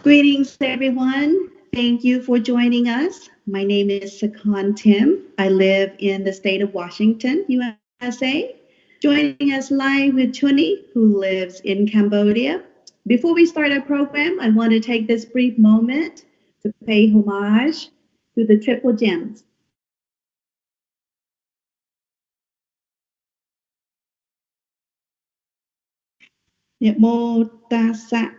Greetings, everyone. Thank you for joining us. My name is Sakhan Tim. I live in the state of Washington, USA. Joining us live with Chhunny, who lives in Cambodia. Before we start our program, I want to take this brief moment to pay homage to the triple gems. Namo tassa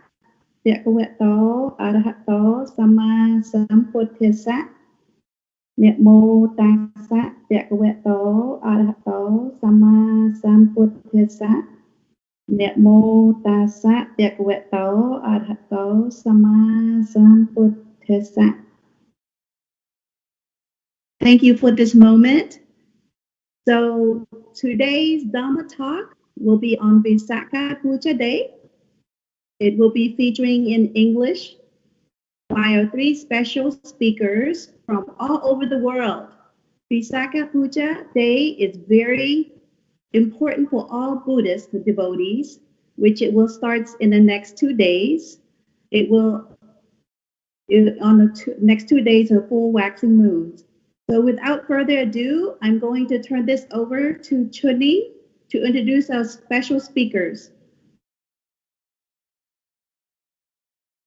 bhagavato arahato sama sambuddhassa. Namo tassa bhagavato arahato sama sambuddhassa. Namo tassa bhagavato arahato sama sambuddhassa. Thank you for this moment. So today's Dhamma talk will be on Visakha Puja Day. It will be featuring in English by our three special speakers from all over the world. Visakha Puja Day is very important for all Buddhist devotees, which it will start in the next 2 days. On the next 2 days of full waxing moons. So without further ado, I'm going to turn this over to Chhunny to introduce our special speakers.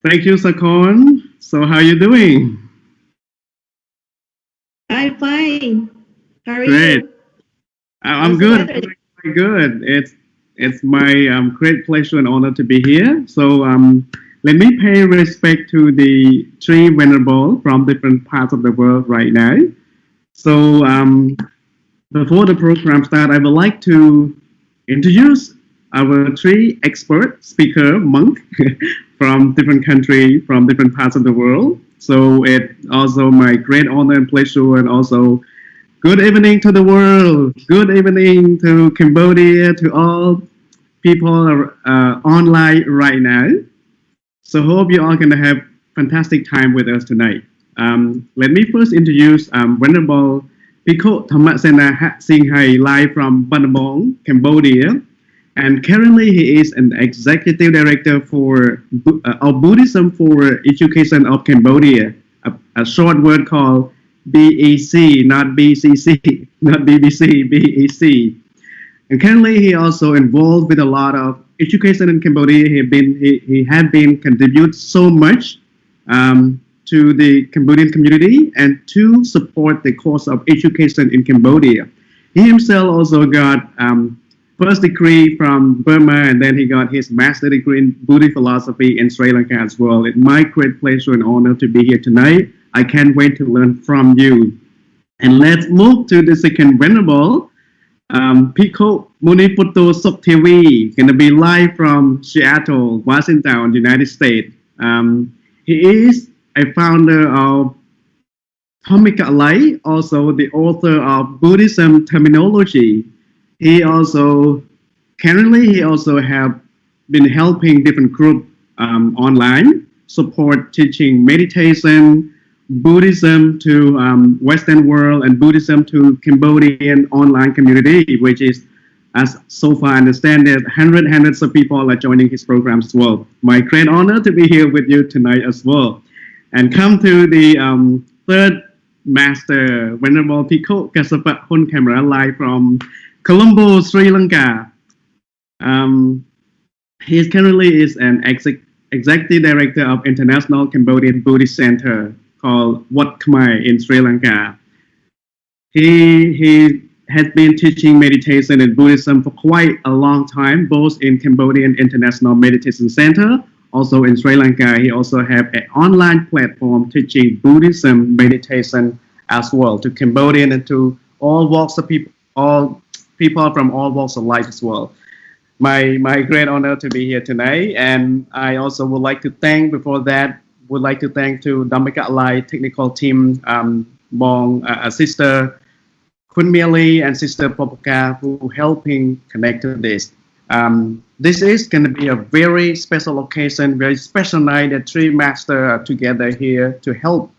Thank you, Sakhan. So how are you doing? I'm fine. How are Great. you? I'm good. I'm very good. It's my great pleasure and honor to be here. So let me pay respect to the three venerable from different parts of the world right now. So before the program starts, I would like to introduce our three expert speaker monk from different countries, from different parts of the world. So it's also my great honor and pleasure, and also good evening to the world. Good evening to Cambodia, to all people online right now. So hope you all going to have fantastic time with us tonight. Let me first introduce Venerable Bhikkhu Dhammasena Sienghai, live from Battambang, Cambodia. And currently he is an executive director of Buddhism for Education of Cambodia, a short word called BEC, not BCC, not BBC, BEC. And currently he also involved with a lot of education in Cambodia. He had been contribute so much to the Cambodian community and to support the cause of education in Cambodia. He himself also got first degree from Burma, and then he got his master degree in Buddhist philosophy in Sri Lanka as well. It's my great pleasure and honor to be here tonight. I can't wait to learn from you. And let's move to the second venerable, Bhikkhu Munipatto Theavy, going to be live from Seattle, Washington, United States. He is a founder of Dhammika, also the author of Buddhism terminology. He also have been helping different groups online, support teaching meditation, Buddhism to Western world, and Buddhism to Cambodian online community, which is, as so far I understand it, hundreds of people are joining his programs as well. My great honor to be here with you tonight as well. And come to the third master, Venerable Bhikkhu Kashyap Khemera, live from Colombo, Sri Lanka. He currently is an executive director of International Cambodian Buddhist Center called Wat Khmer in Sri Lanka. He has been teaching meditation and Buddhism for quite a long time, both in Cambodian International Meditation Center, also in Sri Lanka. He also has an online platform teaching Buddhism meditation as well to Cambodian and to all walks of people, all people from all walks of life as well. My great honor to be here tonight, and I also would like to thank to Dhammika technical team, Sister Khunmi and Sister Popaka, who helping connect to this. This is going to be a very special occasion, very special night that three masters are together here to help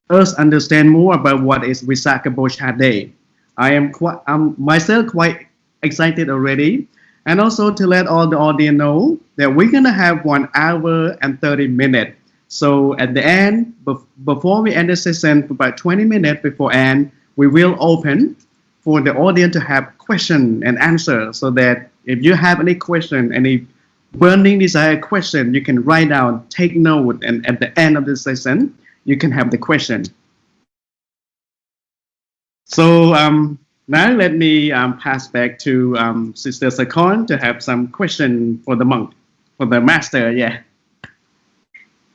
us understand more about what is Visakha Puja Day. I am myself quite excited already, and also to let all the audience know that we're going to have 1 hour and 30 minutes So at the end, before we end the session, for about 20 minutes before end, we will open for the audience to have question and answer, so that if you have any question, any burning desire question, you can write down, take note, and at the end of the session, you can have the question. So now let me pass back to Sister Sakhan to have some question for the monk, for the master. Yeah.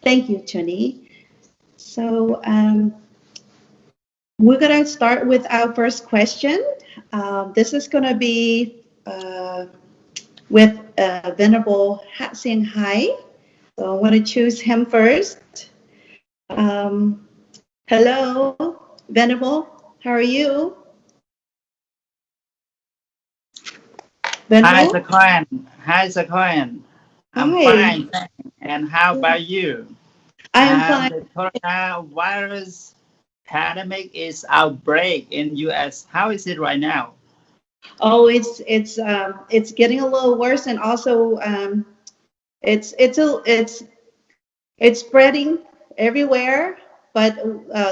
Thank you, Chhunny. So we're going to start with our first question. This is going to be with Venerable Sienghai. So I want to choose him first. Hello, Venerable. How are you? Venerable? Hi, Sakhan. I'm fine, thanks. And how about you? I'm fine. The coronavirus pandemic is outbreak in U.S. How is it right now? Oh, it's getting a little worse, and also it's spreading everywhere, but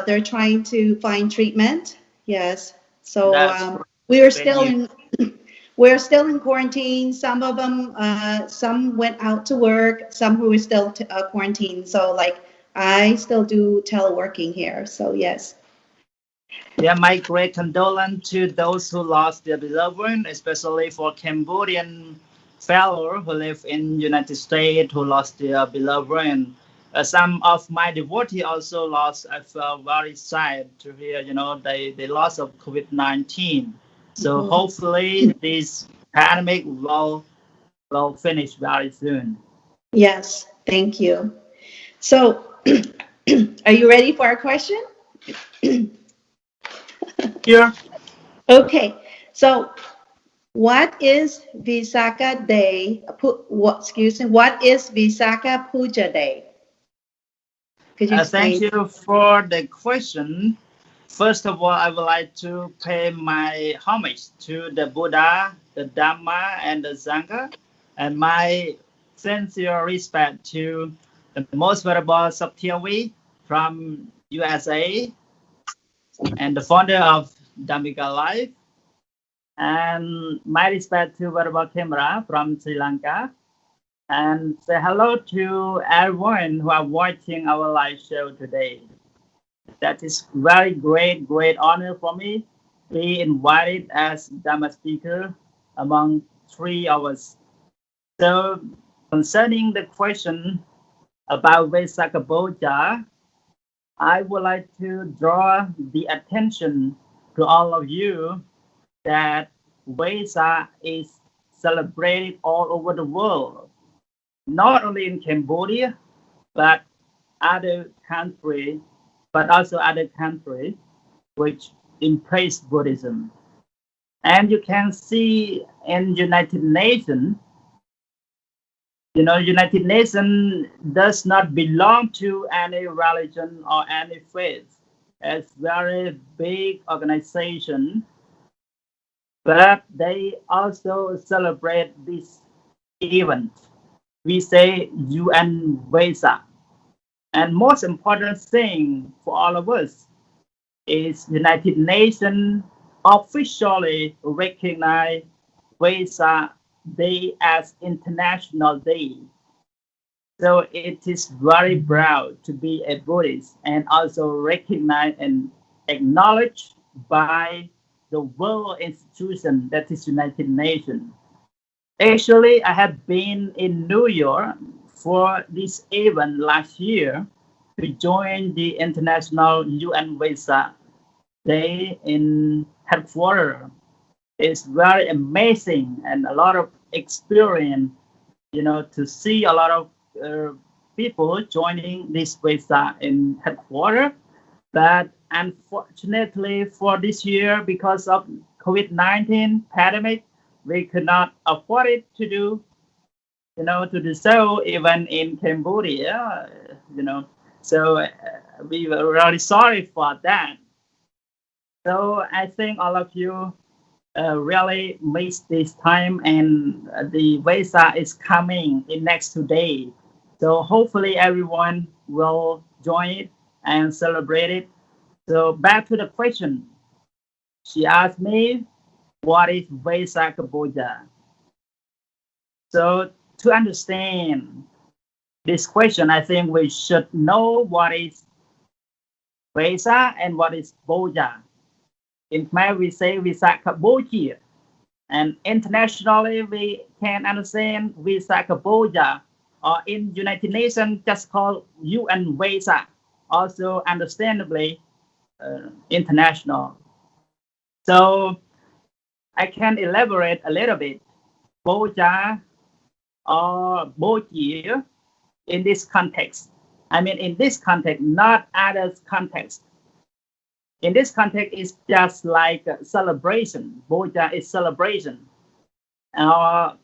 they're trying to find treatment. Yes, so we're still in quarantine. Some of them, some went out to work. Some who are still quarantined. So like I still do teleworking here. So yes. Yeah, my great condolence to those who lost their beloved one, especially for Cambodian fellow who live in United States who lost their beloved one. Some of my devotees also lost. I felt very sad to hear, they lost of COVID-19. So hopefully this pandemic will finish very soon. Yes, thank you. So, are you ready for our question? Sure. Okay, so what is Visakha Day? What is Visakha Puja Day? Could you explain? Thank you for the question. First of all, I would like to pay my homage to the Buddha, the Dhamma, and the Sangha, and my sincere respect to the most venerable Theavy from USA, and the founder of Dhammika Life, and my respect to Venerable Khemara from Sri Lanka, and say hello to everyone who are watching our live show today. That is very great honor for me to be invited as Dhamma speaker among three of us. So concerning the question about Visakha Puja, I would like to draw the attention to all of you that Visakha is celebrated all over the world, not only in Cambodia, but other countries, which embrace Buddhism. And you can see in United Nations, United Nations does not belong to any religion or any faith. It's very big organization, but they also celebrate this event. We say UN Visakha. And most important thing for all of us is United Nations officially recognize Visakha Day as International Day. So it is very proud to be a Buddhist and also recognized and acknowledged by the world institution that is United Nations. Actually, I have been in New York for this event last year to join the International UN Visakha Day in headquarters. It's very amazing and a lot of experience, to see a lot of people joining this Visakha in headquarters. But unfortunately for this year, because of COVID-19 pandemic, we could not afford it to do, to do so even in Cambodia, So we were really sorry for that. So I think all of you really missed this time, and the Visakha is coming in next 2 days. So hopefully everyone will join it and celebrate it. So back to the question. She asked me, what is Visakha Puja? So to understand this question, I think we should know what is Vesa and what is Puja. In Khmer, we say Visakha Puja, and internationally we can understand Visakha Puja, or in United Nations just called UN Vesa, also understandably international. So I can elaborate a little bit. Puja or Puja in this context. I mean, in this context, not other context. In this context, it's just like a celebration. Puja is celebration. To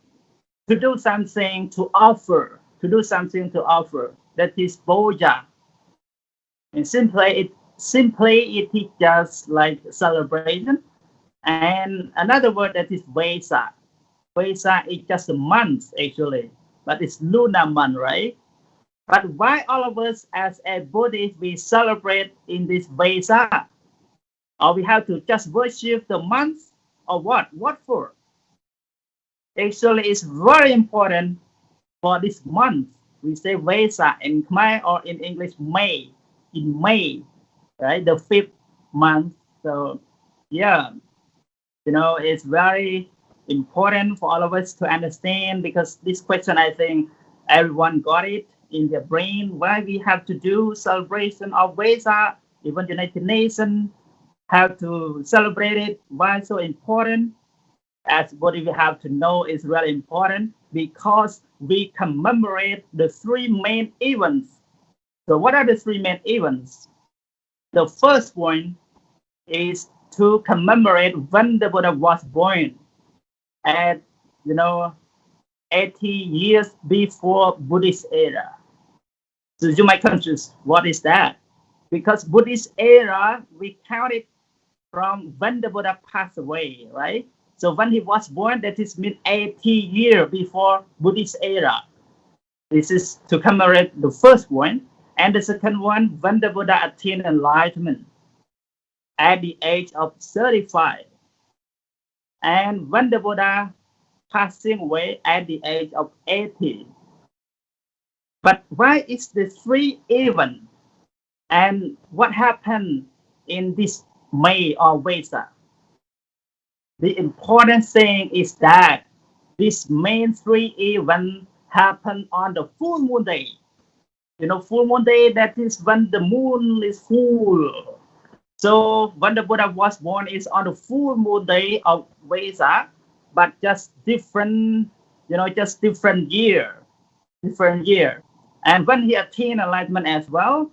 do something to offer. To do something to offer. That is puja. And simply it is just like celebration. And another word that is Vesa. Vesa is just a month actually, but it's lunar month, right? But why all of us as a Buddhist we celebrate in this Vesa? Or we have to just worship the month or what? What for? Actually, it's very important for this month. We say Vesa in Khmer or in English May. In May, right? The 5th month. So yeah, it's very important for all of us to understand, because this question, I think everyone got it in their brain, why we have to do celebration of Vesa, even United Nations have to celebrate it. Why so important? As what we have to know is really important, because we commemorate the 3 main events. So what are the 3 main events? The first one is to commemorate when the Buddha was born at 80 years before Buddhist era. So you might confuse, what is that? Because Buddhist era, we count it from when the Buddha passed away, right? So when he was born, that is mean 80 years before Buddhist era. This is to commemorate the first one. And the second one, when the Buddha attained enlightenment at the age of 35. And when the Buddha passing away at the age of 80. But why is the 3 event? And what happened in this May or Vesa? The important thing is that this main 3 events happen on the full moon day. Full moon day, that is when the moon is full. So when the Buddha was born is on the full moon day of Vesa, but just different, different year. And when he attained enlightenment as well,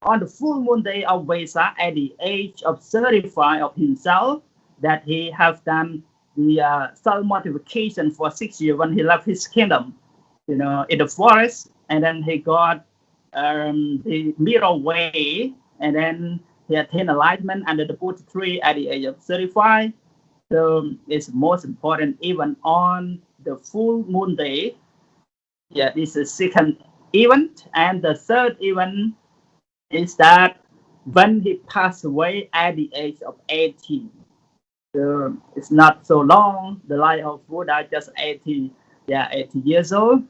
on the full moon day of Vesa, at the age of 35 of himself, that he have done the self-mortification for 6 years when he left his kingdom, in the forest, and then he got the middle way, and then he attained enlightenment under the Buddha tree at the age of 35. So it's most important even on the full moon day. Yeah, this is the second event. And the third event is that when he passed away at the age of 80. So it's not so long. The life of Buddha just 80 years old.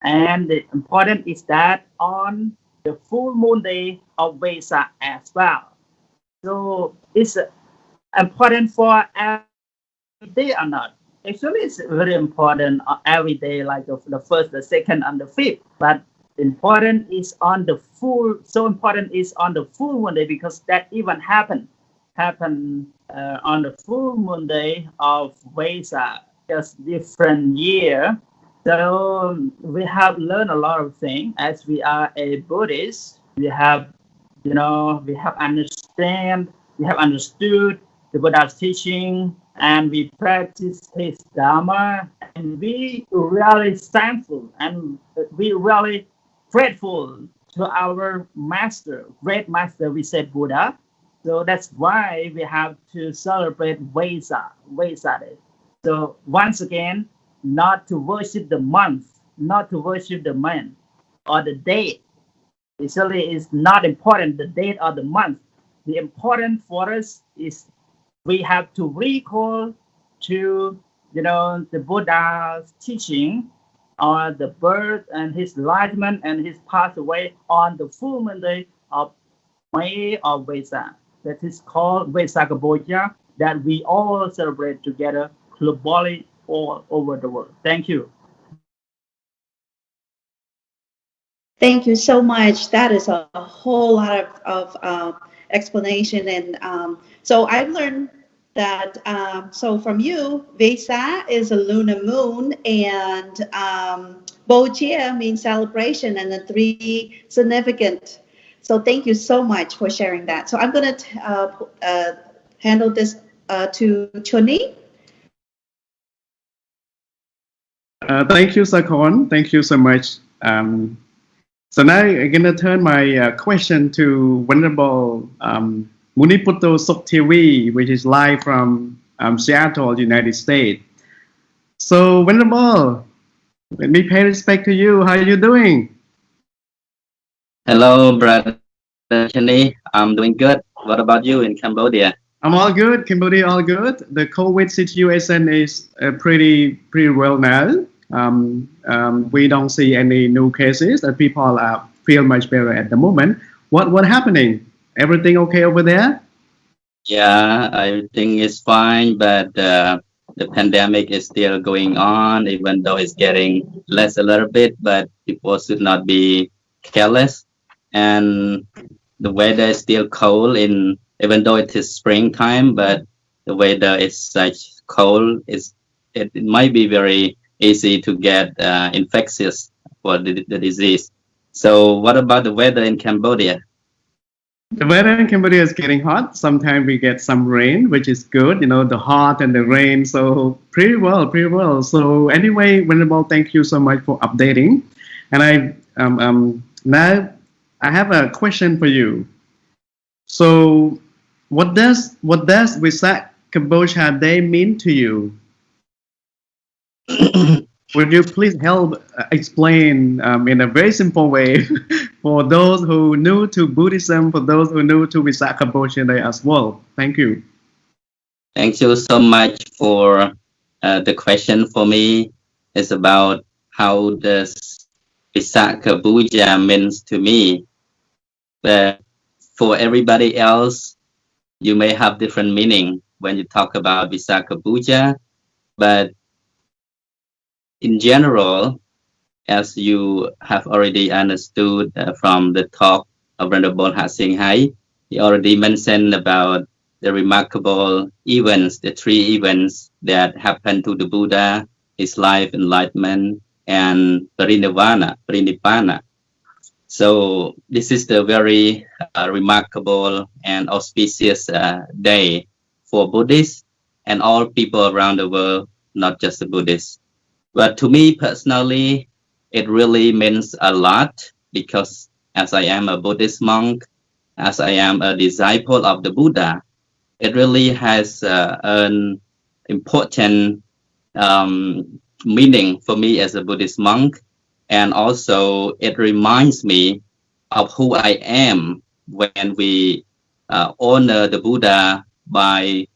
And the important is that on the full moon day of Vesa as well. So it's important for every day or not. Actually, it's very important every day, like the first, the second, and the 5th. But important is on the full. So important is on the full moon day, because that event happened on the full moon day of Vesa, just different year. So we have learned a lot of things. As we are a Buddhist, we have understood the Buddha's teaching, and we practice his Dhamma, and we really thankful and we really grateful to our master, great master, we said Buddha. So that's why we have to celebrate Vesa Day. So once again, not to worship the month, not to worship the man or the date, Actually, it's not important the date or the month. The important for us is we have to recall to the Buddha's teaching on the birth and his enlightenment and his pass away on the full moon day of May or Vesak. That is called Visakha Puja that we all celebrate together globally all over the world. Thank you. Thank you so much. That is a whole lot of explanation. And so I've learned that, so from you, Vesa is a lunar moon, and Bojia means celebration, and the three significant. So thank you so much for sharing that. So I'm going to handle this to Chhunny. Thank you, Sakhan. Thank you so much. So now I'm going to turn my question to Venerable Munipatto Theavy, which is live from Seattle, United States. So Venerable, let me pay respect to you. How are you doing? Hello, brother Chhunny. I'm doing good. What about you in Cambodia? I'm all good. Cambodia, all good. The COVID situation is pretty well now. We don't see any new cases, and people feel much better at the moment. What happening? Everything okay over there? Yeah, everything is fine, but the pandemic is still going on, even though it's getting less a little bit, but people should not be careless. And the weather is still cold even though it is springtime, but the weather is such cold, it might be very easy to get infectious for the disease. So what about the weather in Cambodia? The weather in Cambodia is getting hot. Sometimes we get some rain, which is good, the hot and the rain. So pretty well. So anyway, Venerable, thank you so much for updating. And now I have a question for you. So what does Visakha Puja Day mean to you? Would you please help explain in a very simple way for those who new to Buddhism, for those who new to Visakha Puja Day as well? Thank you. Thank you so much for the question. For me, it's about how does Visakha Puja means to me. But for everybody else, you may have different meaning when you talk about Visakha Puja, but in general, as you have already understood from the talk of Venerable Sienghai, he already mentioned about the remarkable events, the three events that happened to the Buddha, his life, enlightenment, and Parinibbana. So this is the very remarkable and auspicious day for Buddhists and all people around the world, not just the Buddhists. But to me personally, it really means a lot because as I am a Buddhist monk, as I am a disciple of the Buddha, it really has an important meaning for me as a Buddhist monk. And also it reminds me of who I am when we honor the Buddha by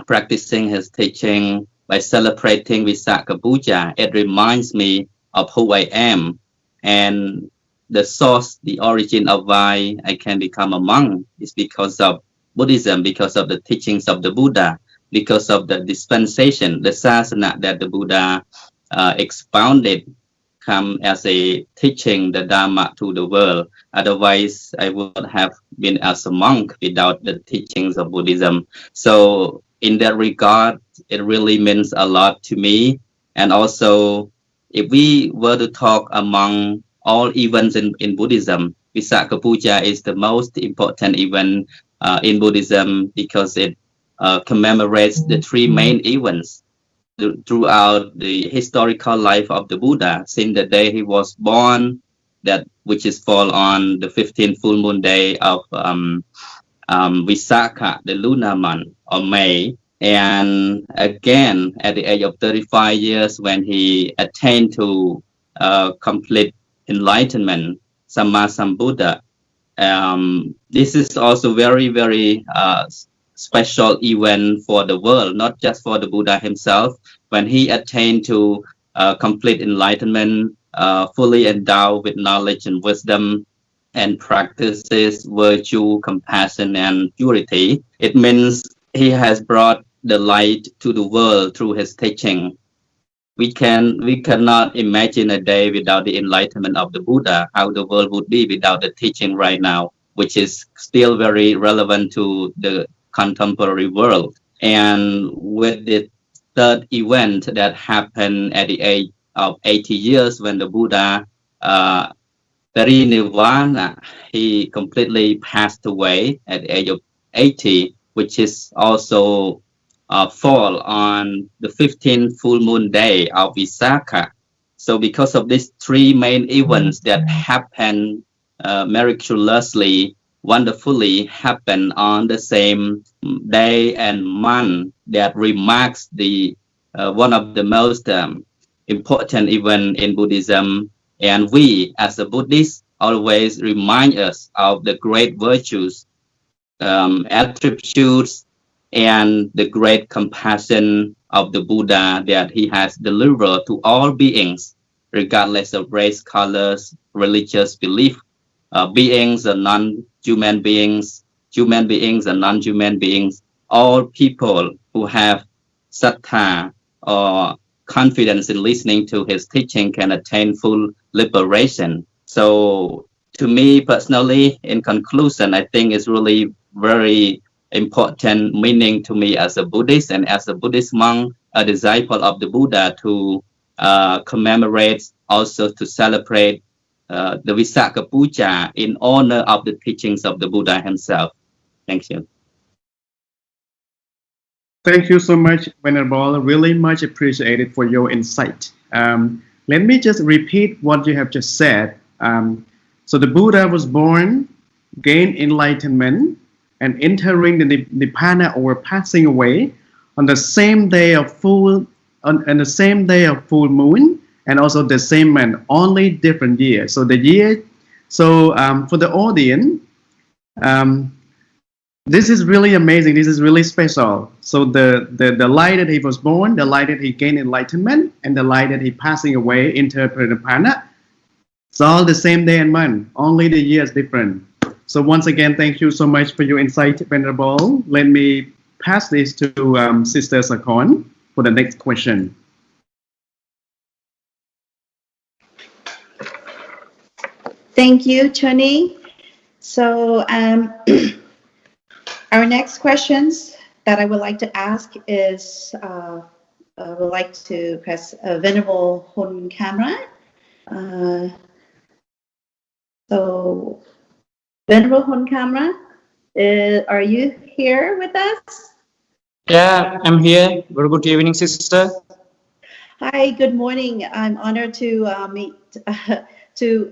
practicing his teaching, by celebrating Visakha Puja. It reminds me of who I am and the source, the origin of why I can become a monk is because of Buddhism, because of the teachings of the Buddha, because of the dispensation, the sasana that the Buddha expounded come as a teaching the Dhamma to the world. Otherwise, I would have been as a monk without the teachings of Buddhism. So in that regard, it really means a lot to me. And also, if we were to talk among all events in Buddhism, Visakha Puja is the most important event in Buddhism because it commemorates the three main events throughout the historical life of the Buddha since the day he was born, which is fall on the 15th full moon day of Visakha, the lunar month of May. And again, at the age of 35 years, when he attained to complete enlightenment, Samma Sambuddha. This is also very, very special event for the world, not just for the Buddha himself. When he attained to complete enlightenment, fully endowed with knowledge and wisdom, and practices virtue, compassion, and purity, it means he has brought the light to the world through his teaching. We cannot imagine a day without the enlightenment of the Buddha, how the world would be without the teaching right now, which is still very relevant to the contemporary world. And with the third event that happened at the age of 80 years, when the Buddha Parinirvana, he completely passed away at the age of 80, which is also fall on the 15th full moon day of Visakha. So because of these three main events that happen miraculously, wonderfully happen on the same day and month, that remarks the one of the most important event in Buddhism. And we, as a Buddhist, always remind us of the great virtues, attributes, and the great compassion of the Buddha that he has delivered to all beings, regardless of race, colors, religious belief, beings or non-human beings, human beings and non-human beings, all people who have sattha or confidence in listening to his teaching can attain full liberation. So to me personally, in conclusion, I think it's really very important meaning to me as a Buddhist and as a Buddhist monk, a disciple of the Buddha, to commemorate, also to celebrate the Visakha Puja in honor of the teachings of the Buddha himself. Thank you. Thank you so much, Venerable. Really much appreciated for your insight. Let me just repeat what you have just said. So the Buddha was born, gained enlightenment, and entering the Nibbana or passing away on the same day of full moon, and also the same month, only different year. So the year. So for the audience, this is really amazing. This is really special. So the light that he was born, the light that he gained enlightenment, and the light that he passing away into Nibbana, it's all the same day and month. Only the year is different. So once again, thank you so much for your insight, Venerable. Let me pass this to Sister Sakhan for the next question. Thank you, Chhunny. So our next questions that I would like to ask is, I would like to press Venerable Hun Camera. So Venerable Hun Camera, are you here with us? Yeah, I'm here. Very good evening, sister. Hi, good morning. I'm honored to meet, to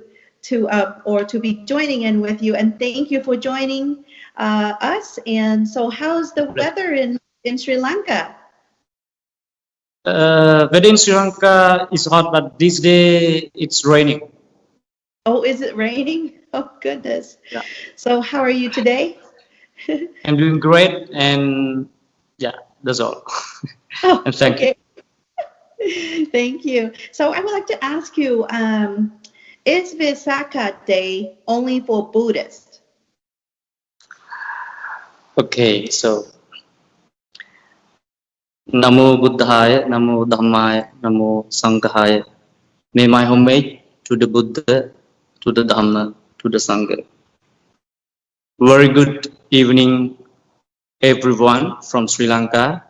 be joining in with you, and thank you for joining us. And so, how's the weather in Sri Lanka? Weather in Sri Lanka is hot, but this day it's raining. Oh, is it raining? Oh, goodness. Yeah. So, how are you today? I'm doing great, and yeah, that's all. Oh, and thank you. Thank you. So, I would like to ask you, is Visakha Day only for Buddhists? Okay, so Namo Buddhaya, Namo Dhammaya, Namo Sanghaya. May my homage to the Buddha, to the Dhamma, to the Sangha. Very good evening, everyone from Sri Lanka.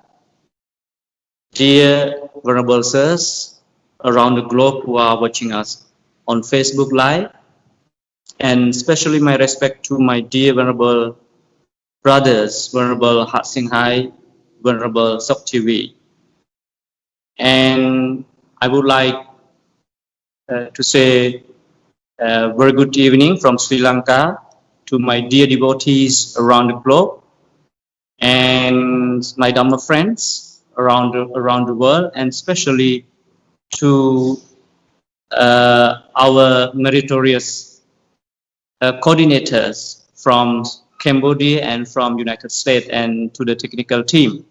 Dear Venerable Sirs around the globe who are watching us on Facebook Live, and especially my respect to my dear Venerable brothers, Venerable Sienghai, Venerable Theavy. And I would like to say a very good evening from Sri Lanka to my dear devotees around the globe and my Dhamma friends around the world, and especially to our meritorious coordinators from Cambodia and from United States, and to the technical team.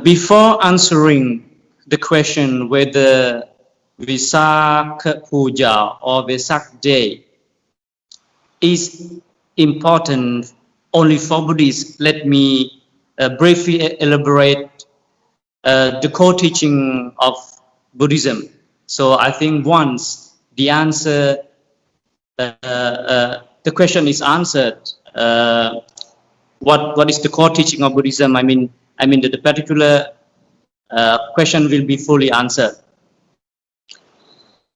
Before answering the question whether Visakha Puja or Visakha Day is important only for Buddhists, let me briefly elaborate the core teaching of Buddhism. So I think once the answer, the question is answered, what is the core teaching of Buddhism? I mean that the particular question will be fully answered.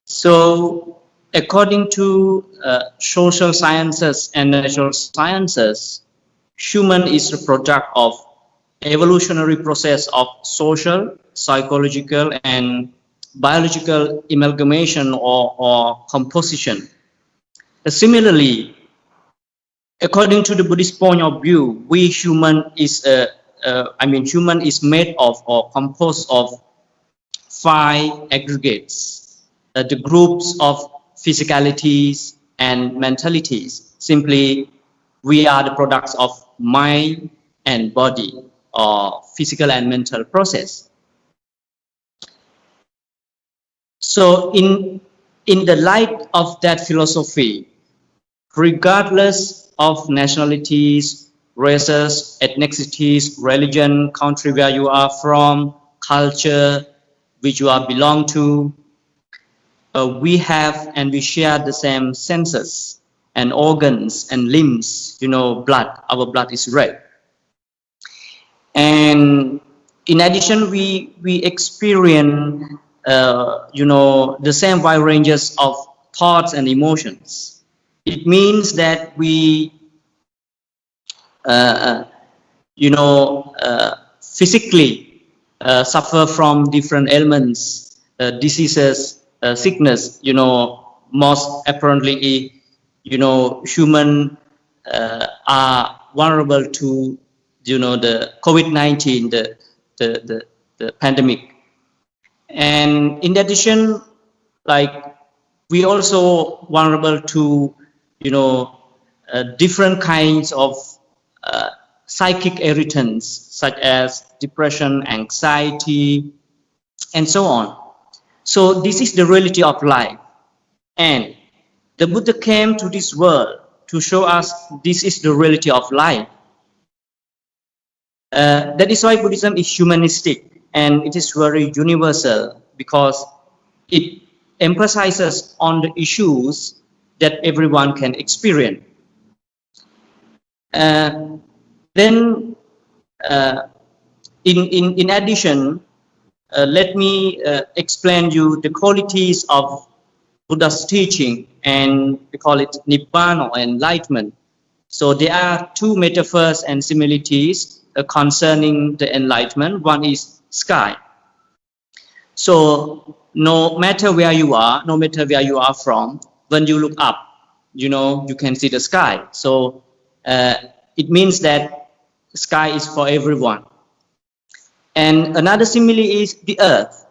So, according to social sciences and natural sciences, human is a product of evolutionary process of social, psychological, and biological amalgamation or composition. Similarly, according to the Buddhist point of view, human is made of or composed of 5 aggregates. The groups of physicalities and mentalities. Simply, we are the products of mind and body, or physical and mental process. So in the light of that philosophy, regardless of nationalities, races, ethnicities, religion, country where you are from, culture which you are belong to, we have and we share the same senses and organs and limbs. Blood, our blood is red. And in addition, we experience, the same wide ranges of thoughts and emotions. It means that we, physically suffer from different ailments, diseases, sickness. Most apparently, human are vulnerable to, the COVID-19, the pandemic. And in addition, we also vulnerable to, different kinds of psychic irritants, such as depression, anxiety, and so on. So this is the reality of life. And the Buddha came to this world to show us this is the reality of life. That is why Buddhism is humanistic, and it is very universal, because it emphasizes on the issues that everyone can experience. Then, in addition, let me explain you the qualities of Buddha's teaching, and we call it Nibbana or enlightenment. So there are 2 metaphors and similitudes concerning the enlightenment. One is sky. So no matter where you are, no matter where you are from, when you look up, you can see the sky. So it means that the sky is for everyone. And another simile is the earth.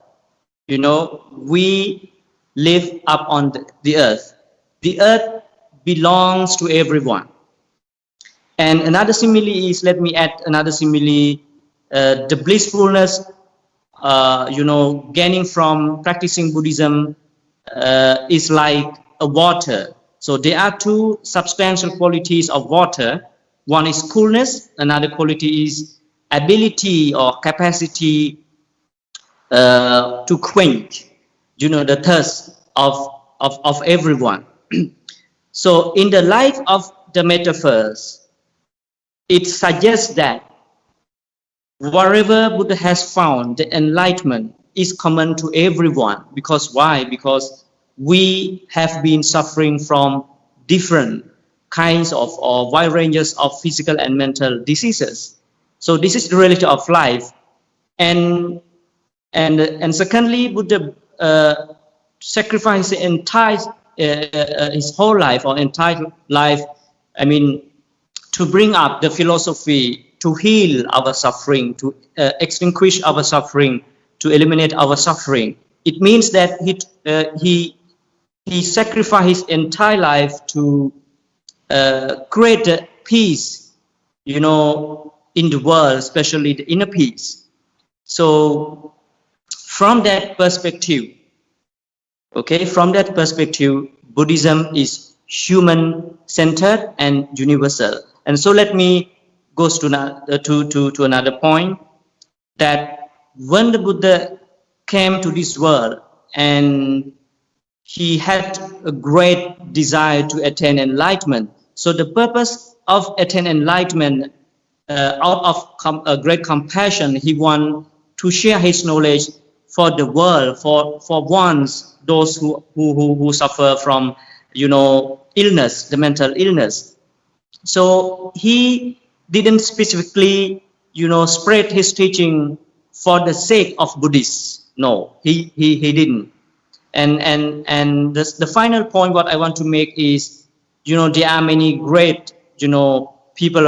We live up on the earth. The earth belongs to everyone. And another simile is, let me add another simile, the blissfulness, gaining from practicing Buddhism is like a water. So there are 2 substantial qualities of water. One is coolness, another quality is ability or capacity to quench, the thirst of everyone. So in the light of the metaphors, it suggests that wherever Buddha has found the enlightenment is common to everyone. Because why? Because we have been suffering from different kinds of or wide ranges of physical and mental diseases. So this is the reality of life. And secondly, Buddha sacrificed the entire his whole life or entire life, to bring up the philosophy to heal our suffering, to extinguish our suffering, to eliminate our suffering. It means that he he sacrificed his entire life to create a peace, you know, in the world, especially the inner peace. So from that perspective, okay, from that perspective, Buddhism is human-centered and universal. And so let me go to another point, that when the Buddha came to this world and he had a great desire to attain enlightenment. So the purpose of attain enlightenment, out of a great compassion, he wanted to share his knowledge for the world, for once those who suffer from, you know, illness, the mental illness. So he didn't specifically, you know, spread his teaching for the sake of Buddhists. No, he didn't. And the final point what I want to make is, you know, there are many great, you know, people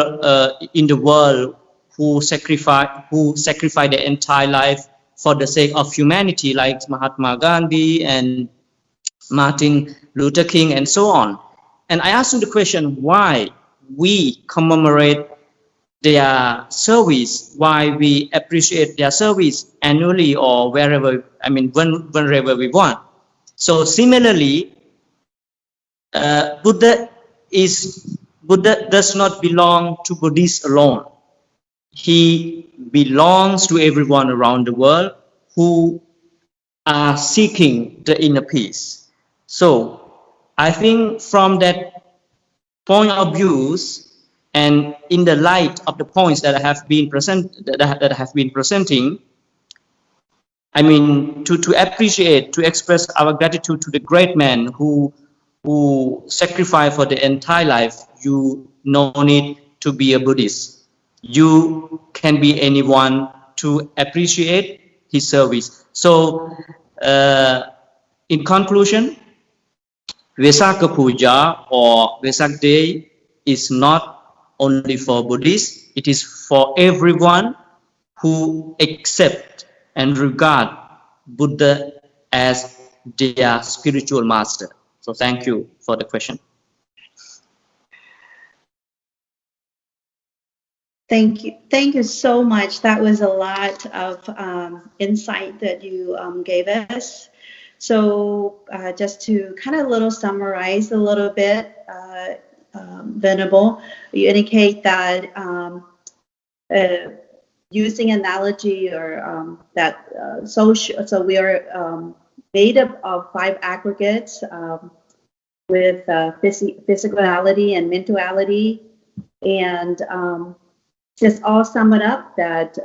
in the world who sacrifice their entire life for the sake of humanity, like Mahatma Gandhi and Martin Luther King and so on. And I asked him the question, why we commemorate their service, why we appreciate their service annually or wherever, I mean, whenever we want. So similarly, Buddha does not belong to Buddhists alone. He belongs to everyone around the world who are seeking the inner peace. So I think from that point of view, and in the light of the points that I have been presenting, I mean, to appreciate, to express our gratitude to the great man who sacrificed for the entire life, you no need to be a Buddhist. You can be anyone to appreciate his service. So, in conclusion, Visakha Puja or Vesak Day is not only for Buddhists, it is for everyone who accept and regard Buddha as their spiritual master. So thank you for the question. Thank you. Thank you so much. That was a lot of insight that you gave us. So just to kind of summarize a little bit, Venerable, you indicate that using analogy or that social, so we are made up of 5 aggregates with physicality and mentality, and just all sum it up that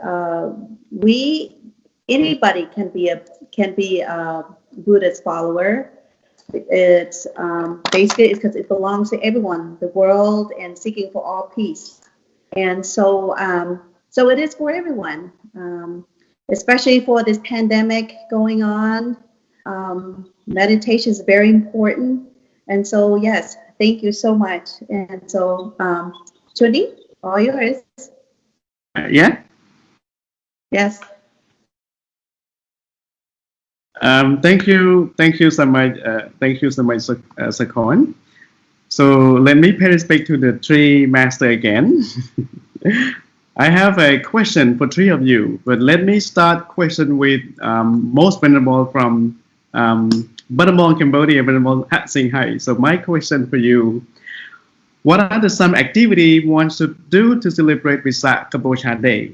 anybody can be a Buddhist follower. It's basically because it belongs to everyone, the world, and seeking for all peace. And so so it is for everyone, especially for this pandemic going on. Meditation is very important. And so, yes, thank you so much. And so, Chhunny, all yours. Yeah. Yes. Thank you so much. Thank you so much, Sakhan. So let me pay respect to the 3 masters again. I have a question for 3 of you, but let me start question with most venerable from Battambang, Cambodia, Venerable Sienghai. So my question for you: what are some activity one should do to celebrate Visakha Day?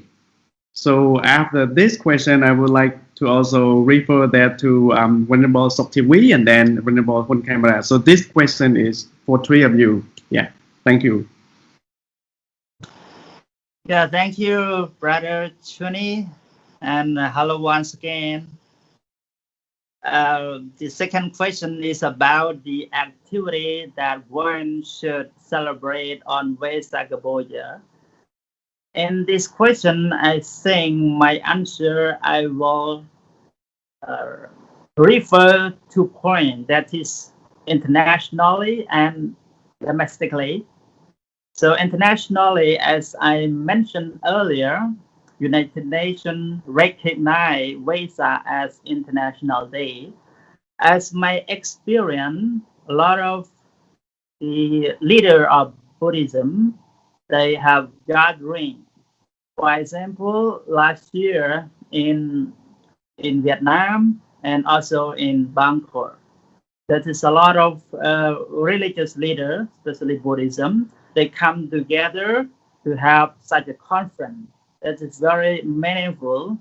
So after this question, I would like to also refer that to Venerable Theavy and then Venerable Khemara. So this question is for 3 of you. Yeah, thank you. Yeah, thank you, Brother Chhunny, and hello once again. The second question is about the activity that one should celebrate on Visakha Puja. In this question, I think my answer, I will refer to point that is internationally and domestically. So internationally, as I mentioned earlier, United Nations recognize Visakha as International Day. As my experience, a lot of the leader of Buddhism, they have gathering. For example, last year in Vietnam and also in Bangkok, there is a lot of religious leaders, especially Buddhism. They come together to have such a conference that is very meaningful.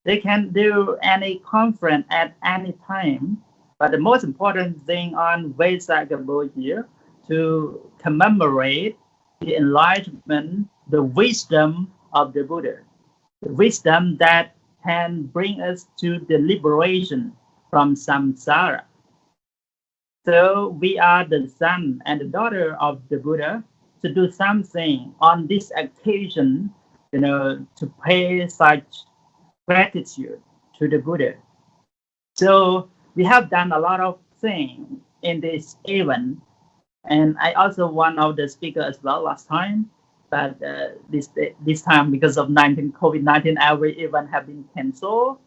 They can do any conference at any time, but the most important thing on Visakha Puja to commemorate the enlightenment, the wisdom of the Buddha, the wisdom that can bring us to the liberation from samsara. So we are the son and the daughter of the Buddha to do something on this occasion, to pay such gratitude to the Buddha. So we have done a lot of things in this event, and I also one of the speakers as well last time. But this time, because of COVID-19, our event have been canceled.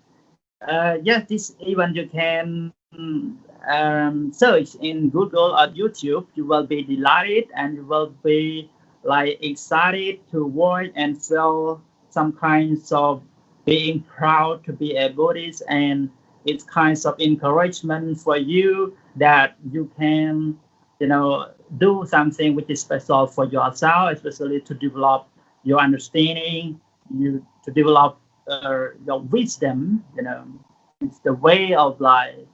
Yes, this event you can search in Google or YouTube. You will be delighted and you will be like excited to watch and feel some kinds of being proud to be a Buddhist, and it's kinds of encouragement for you that you can, do something which is special for yourself, especially to develop your understanding, to develop your wisdom. It's the way of life.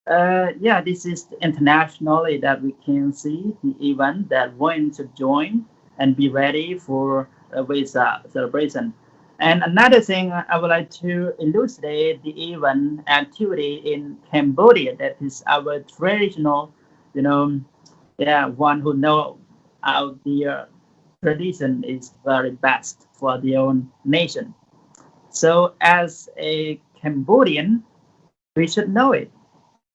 This is internationally that we can see the event that want to join and be ready for Vesak celebration. And another thing I would like to elucidate the event activity in Cambodia. That is our traditional, one who know how their tradition is very best for their own nation. So as a Cambodian, we should know it.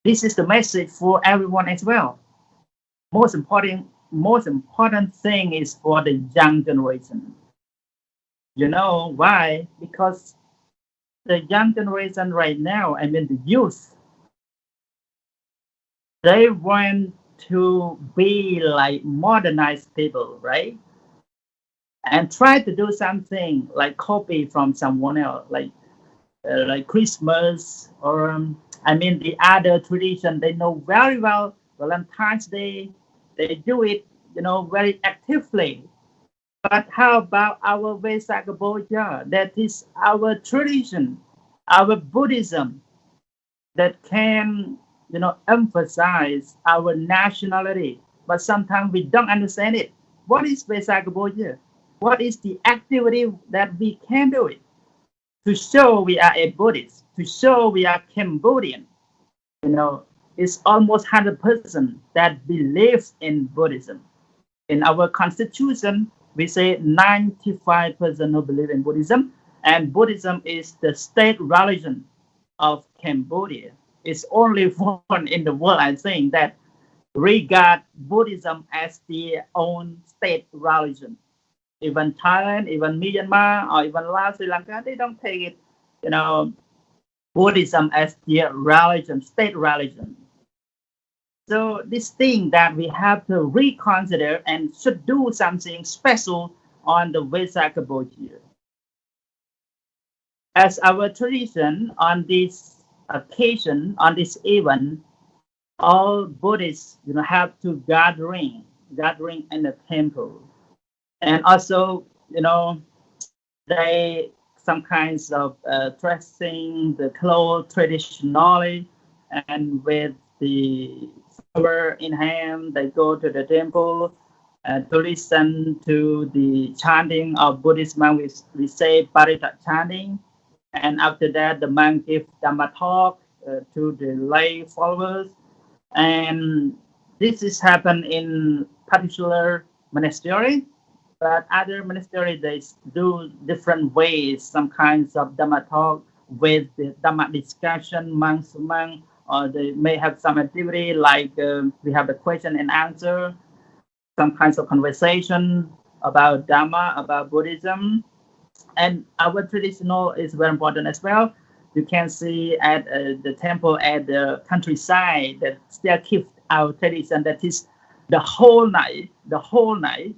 This is the message for everyone as well. Most important thing is for the young generation. You know why? Because the young generation right now, the youth, they want to be like modernized people, right? And try to do something like copy from someone else, like Christmas or the other tradition. They know very well. Valentine's Day, they do it, very actively. But how about our Visakha Puja? That is our tradition, our Buddhism that can, emphasize our nationality. But sometimes we don't understand it. What is Visakha Puja? What is the activity that we can do it? To show we are a Buddhist, to show we are Cambodian. It's almost 100% that believes in Buddhism. In our constitution, we say 95% who believe in Buddhism, and Buddhism is the state religion of Cambodia. It's only one in the world, I think, that regard Buddhism as their own state religion. Even Thailand, even Myanmar, or even Laos, Sri Lanka, they don't take it, Buddhism as their religion, state religion. So this thing that we have to reconsider and should do something special on the Visakha Puja. As our tradition on this occasion, on this event, all Buddhists, have to gathering in the temple. And also, they some kinds of dressing the clothes traditionally, and with the flower in hand, they go to the temple to listen to the chanting of Buddhist monk. We say Parita chanting, and after that, the monk gives Dhamma talk to the lay followers, and this is happen in particular monastery. But other monasteries, they do different ways, some kinds of Dhamma talk with the Dhamma discussion, monk to monk, or they may have some activity like we have a question and answer, some kinds of conversation about Dhamma, about Buddhism. And our traditional is very important as well. you can see at the temple at the countryside that still keep our tradition, that is the whole night,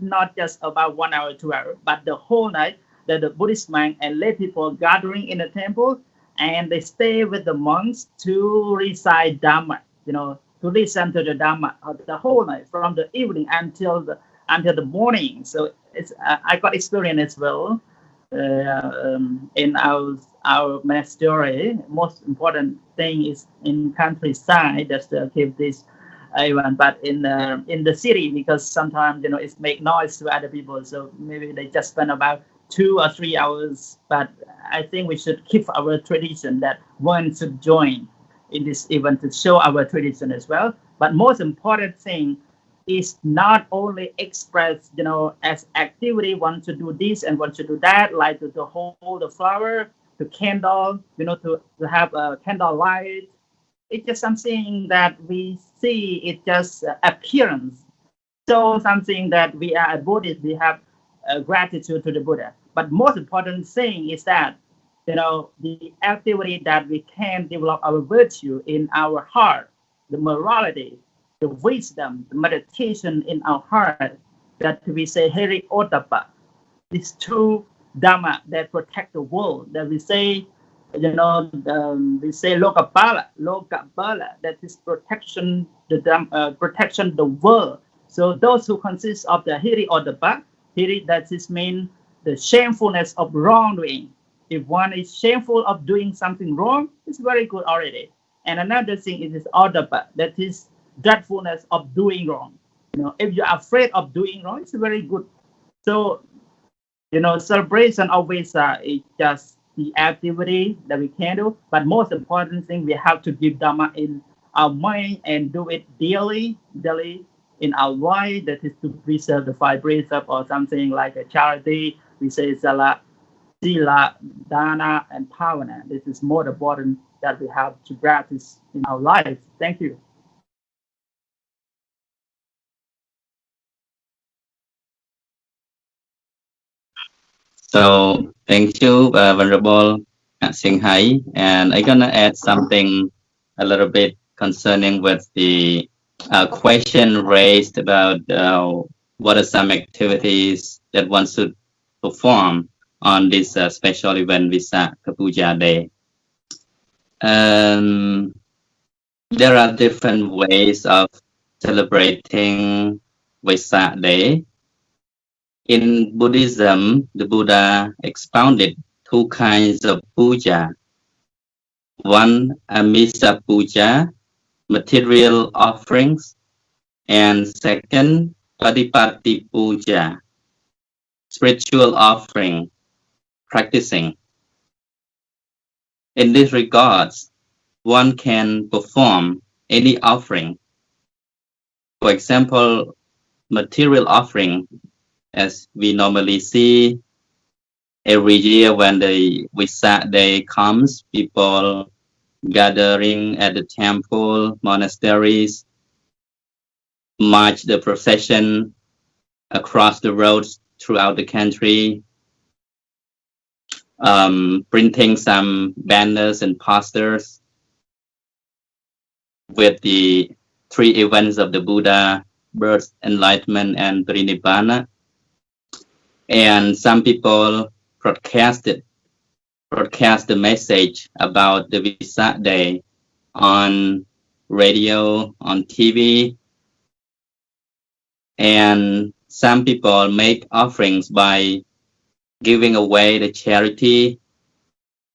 not just about 1 hour, 2 hours, but the whole night, that the Buddhist monk and lay people gathering in the temple, and they stay with the monks to recite Dhamma, to listen to the Dhamma the whole night, from the evening until the morning. So it's I got experience as well in our monastery. Most important thing is in countryside that keep this event, but in the city, because sometimes it make noise to other people, so maybe they just spend about 2 or 3 hours. But I think we should keep our tradition, that one should join in this event to show our tradition as well. But most important thing is not only express, as activity, want to do this and want to do that, like to hold the flower, to candle, to have a candle light. It's just something that we see, it just appearance. So something that we are a Buddhist, we have gratitude to the Buddha. But most important thing is that, the activity that we can develop our virtue in our heart, the morality, the wisdom, the meditation in our heart, that we say Heri Ottappa, these two Dhamma that protect the world, that we say, we say Lokapala, that is protection, protection the world. So those who consist of the Hiri Ottappa, Hiri, that is mean the shamefulness of wrongdoing. If one is shameful of doing something wrong, it's very good already. And another thing is Ottappa, that is dreadfulness of doing wrong. If you're afraid of doing wrong, it's very good. So, celebration of Vesak is just the activity that we can do. But most important thing, we have to give Dhamma in our mind and do it daily in our life. That is to preserve the 5 precepts, or something like a charity. We say Sila, Dana, and Pavana. This is more important that we have to practice in our life. Thank you. So thank you, Venerable Sienghai. And I'm gonna add something a little bit concerning with the question raised about what are some activities that one should perform on this special event, Visakha Puja Day. There are different ways of celebrating Vesak Day. In Buddhism, the Buddha expounded 2 kinds of puja. One, Amisa puja, material offerings, and second, Padipatti puja, spiritual offering, practicing. In this regards, one can perform any offering. For example, material offering, as we normally see every year when the Vesak Day comes, people gathering at the temple, monasteries, march the procession across the roads throughout the country, printing some banners and posters with the 3 events of the Buddha: birth, enlightenment, and parinibbana. And some people broadcast the message about the Vesak Day on radio, on TV. And some people make offerings by giving away the charity,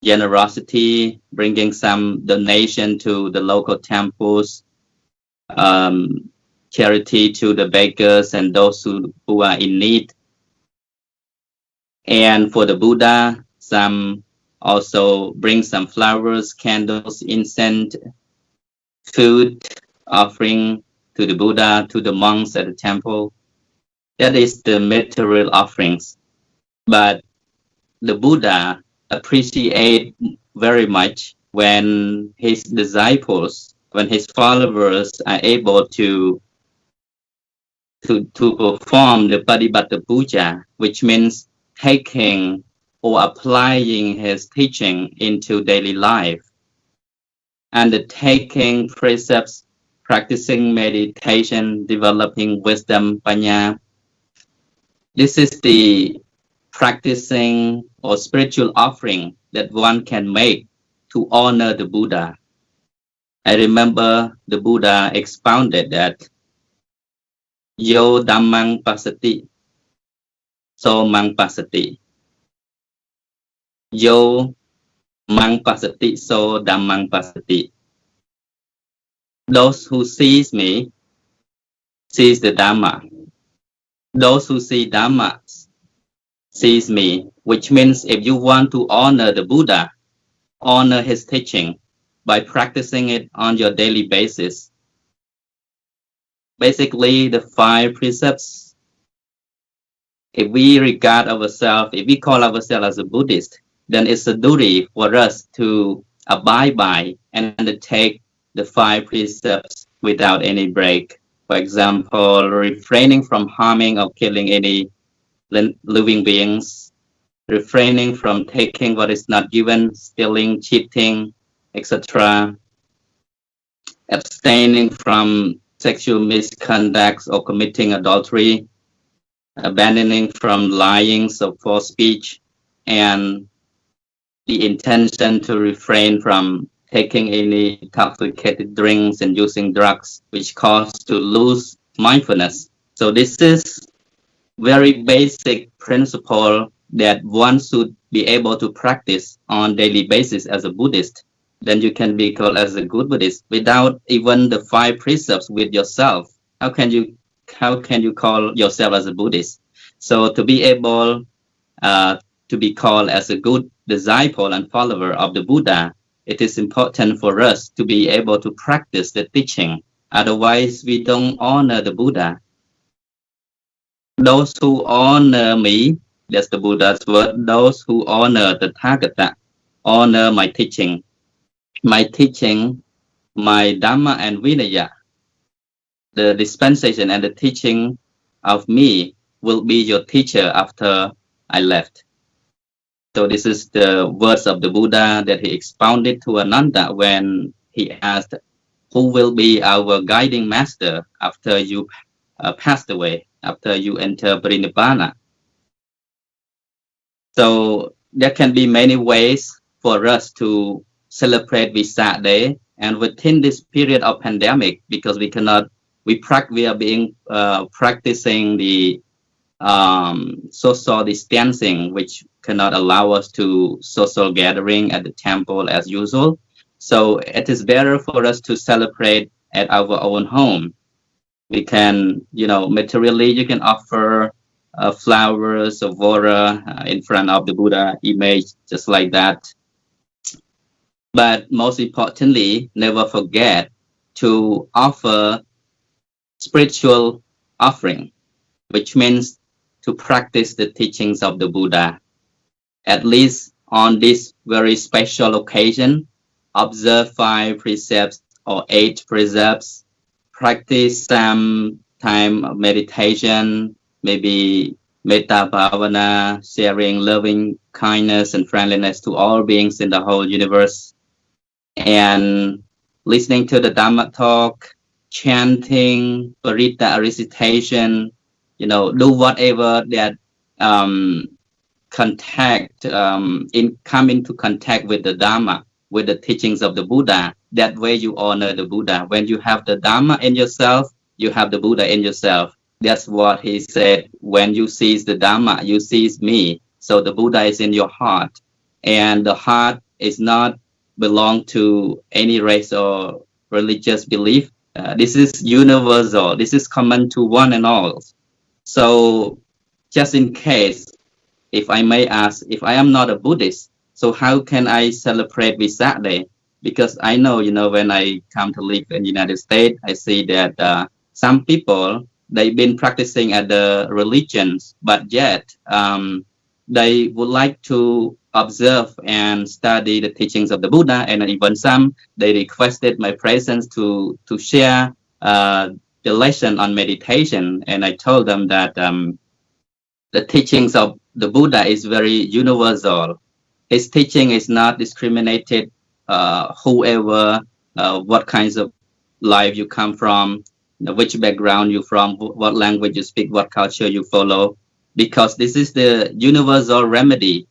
generosity, bringing some donation to the local temples, charity to the beggars and those who are in need. And for the Buddha, some also bring some flowers, candles, incense, food, offering to the Buddha, to the monks at the temple. That is the material offerings. But the Buddha appreciate very much when his disciples, when his followers are able to perform the Padipatta Puja, which means taking or applying his teaching into daily life, undertaking precepts, practicing meditation, developing wisdom, panya. This is the practicing or spiritual offering that one can make to honor the Buddha. I remember the Buddha expounded that Yo Dhammang Pasati, So Mang Pasati. Yo Mang Pasati, So Dhammang Pasati. Those who sees me sees the Dhamma. Those who see Dhamma sees me, which means if you want to honor the Buddha, honor his teaching by practicing it on your daily basis. Basically, the 5 precepts, if we regard ourselves, if we call ourselves as a Buddhist, then it's a duty for us to abide by and undertake the 5 precepts without any break. For example, refraining from harming or killing any living beings, refraining from taking what is not given, stealing, cheating, etc., abstaining from sexual misconduct or committing adultery, abandoning from lying or false speech, and the intention to refrain from taking any intoxicated drinks and using drugs, which cause to lose mindfulness. So this is very basic principle that one should be able to practice on daily basis as a Buddhist. Then you can be called as a good Buddhist without even the 5 precepts with yourself. How can you call yourself as a Buddhist? So to be able to be called as a good disciple and follower of the Buddha, it is important for us to be able to practice the teaching. Otherwise, we don't honor the Buddha. Those who honor me, that's the Buddha's word, those who honor the Tathagata, honor my teaching. My teaching, my Dhamma and Vinaya, the dispensation and the teaching of me will be your teacher after I left. So this is the words of the Buddha that he expounded to Ananda when he asked, who will be our guiding master after you passed away, after you enter Parinibbana? So there can be many ways for us to celebrate Visakha Day, and within this period of pandemic, because we are practicing the social distancing, which cannot allow us to social gathering at the temple as usual. So it is better for us to celebrate at our own home. We can, materially, you can offer flowers or water in front of the Buddha image, just like that. But most importantly, never forget to offer spiritual offering, which means to practice the teachings of the Buddha. At least on this very special occasion, observe 5 precepts or 8 precepts, practice some time of meditation, maybe metta bhavana, sharing loving kindness and friendliness to all beings in the whole universe, and listening to the Dhamma talk, chanting, parita recitation, do whatever that come into contact with the Dhamma, with the teachings of the Buddha. That way you honor the Buddha. When you have the Dhamma in yourself, you have the Buddha in yourself. That's what he said. When you seize the Dhamma, you seize me. So the Buddha is in your heart. And the heart is not belong to any race or religious belief. This is universal. This is common to one and all. So just in case, if I may ask, if I am not a Buddhist, so how can I celebrate Visakha Day? Because I know, when I come to live in the United States, I see that some people, they've been practicing other religions, but yet they would like to observe and study the teachings of the Buddha, and even some, they requested my presence to share the lesson on meditation, and I told them that the teachings of the Buddha is very universal. His teaching is not discriminated, whoever, what kinds of life you come from, which background you from, what language you speak, what culture you follow, because this is the universal remedy.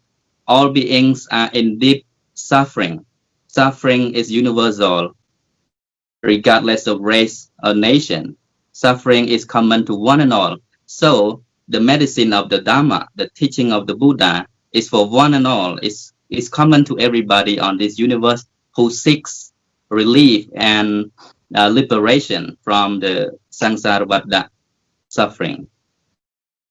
All beings are in deep suffering. Suffering is universal, regardless of race or nation. Suffering is common to one and all. So the medicine of the Dhamma, the teaching of the Buddha, is for one and all. It's common to everybody on this universe who seeks relief and liberation from the samsara vada suffering.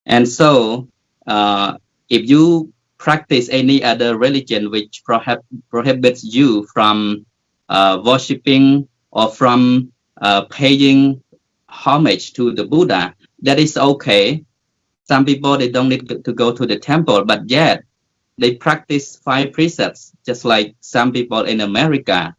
And so, if you practice any other religion which prohibits you from worshipping or from paying homage to the Buddha, that is okay. Some people, they don't need to go to the temple, but yet they practice 5 precepts, just like some people in America.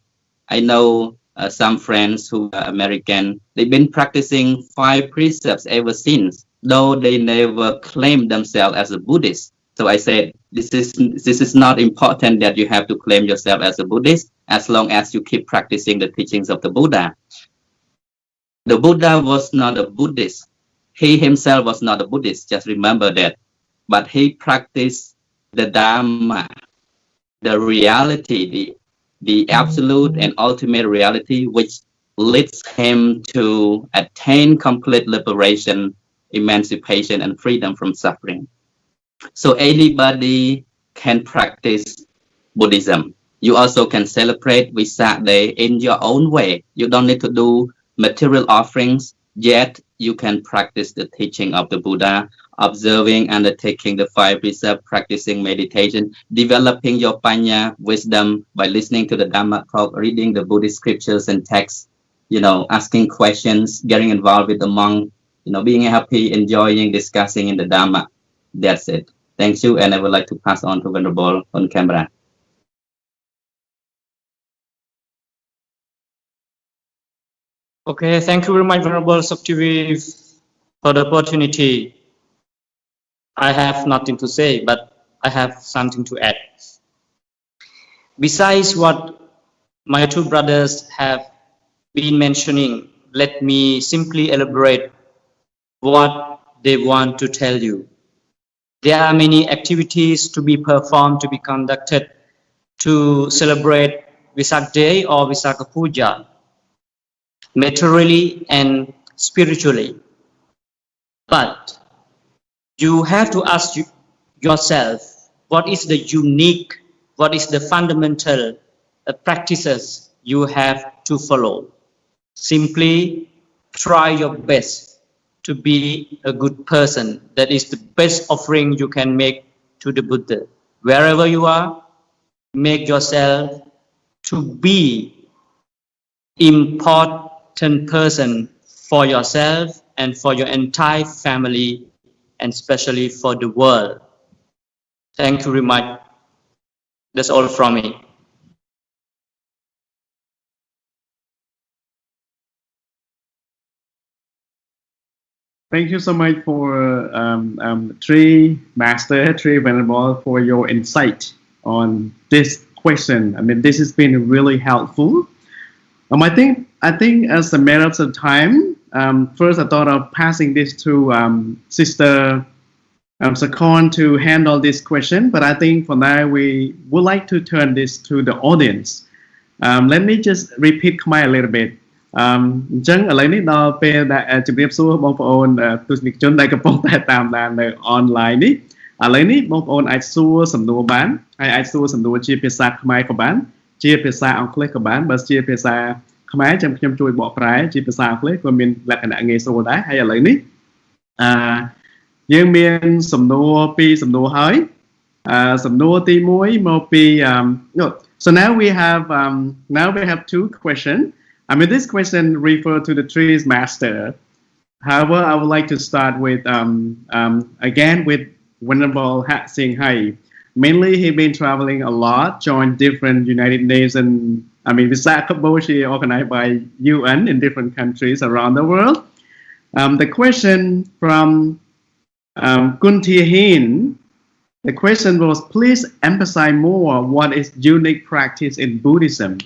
I know some friends who are American, they've been practicing 5 precepts ever since, though they never claim themselves as a Buddhist. So I said, this is not important that you have to claim yourself as a Buddhist, as long as you keep practicing the teachings of the Buddha. The Buddha was not a Buddhist. He himself was not a Buddhist, just remember that. But he practiced the Dhamma, the reality, the absolute and ultimate reality, which leads him to attain complete liberation, emancipation, and freedom from suffering. So anybody can practice Buddhism. You also can celebrate Visakha Day in your own way. You don't need to do material offerings, yet you can practice the teaching of the Buddha, observing, undertaking the 5 precepts, practicing meditation, developing your panya, wisdom, by listening to the Dhamma talk, reading the Buddhist scriptures and texts, asking questions, getting involved with the monk, being happy, enjoying, discussing in the Dhamma. That's it. Thank you, and I would like to pass on to Venerable on camera. Okay, thank you very much, Venerable Saktivi, for the opportunity. I have nothing to say, but I have something to add. Besides what my 2 brothers have been mentioning, let me simply elaborate what they want to tell you. There are many activities to be performed, to be conducted, to celebrate Visakha Day or Visakha Puja, materially and spiritually. But you have to ask yourself, what is the unique, what is the fundamental practices you have to follow? Simply try your best to be a good person. That is the best offering you can make to the Buddha. Wherever you are, make yourself to be important person for yourself and for your entire family, and especially for the world. Thank you very much. That's all from me. Thank you so much for 3 Master, 3 Venerable, for your insight on this question. I mean, this has been really helpful. I think as a matter of time, first I thought of passing this to Sister Sakhan to handle this question, but I think for now we would like to turn this to the audience. Let me just repeat Khmer a little bit. អញ្ចឹងឥឡូវនេះដល់ពេលដែលជម្រាបសួរបងប្អូនទស្សនិកជនដែលកំពុងតែតាមដាននៅ online នេះឥឡូវនេះបងប្អូនអាចសួរសំណួរបានហើយអាចសួរសំណួរជាភាសាខ្មែរក៏បានជាភាសាអង់គ្លេសក៏បានបើជាភាសាខ្មែរចាំខ្ញុំជួយបកប្រែជាភាសាអង់គ្លេសក៏មានលក្ខណៈងាយស្រួលដែរហើយឥឡូវនេះយើងមានសំណួរ2សំណួរហើយសំណួរទី1មកពី so now we have 2 questions. I mean, this question refers to the 3 Master. However, I would like to start with again with Venerable Sienghai. Mainly, he's been traveling a lot, joined different United Nations. I mean, Visakha Puja organized by UN in different countries around the world. The question from Kuntihin The question was, please emphasize more what is unique practice in Buddhism.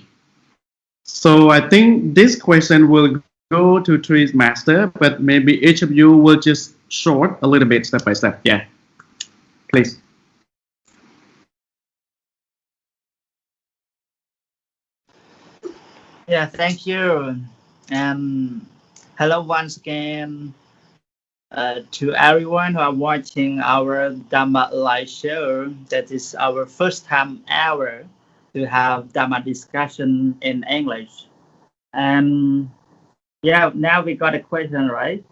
So I think this question will go to Tree's master, but maybe each of you will just short a little bit step by step. Yeah, please. Yeah, thank you. And hello once again to everyone who are watching our Dhamma live show. That is our first time ever to have Dhamma discussion in English. And yeah, now we got a question, right?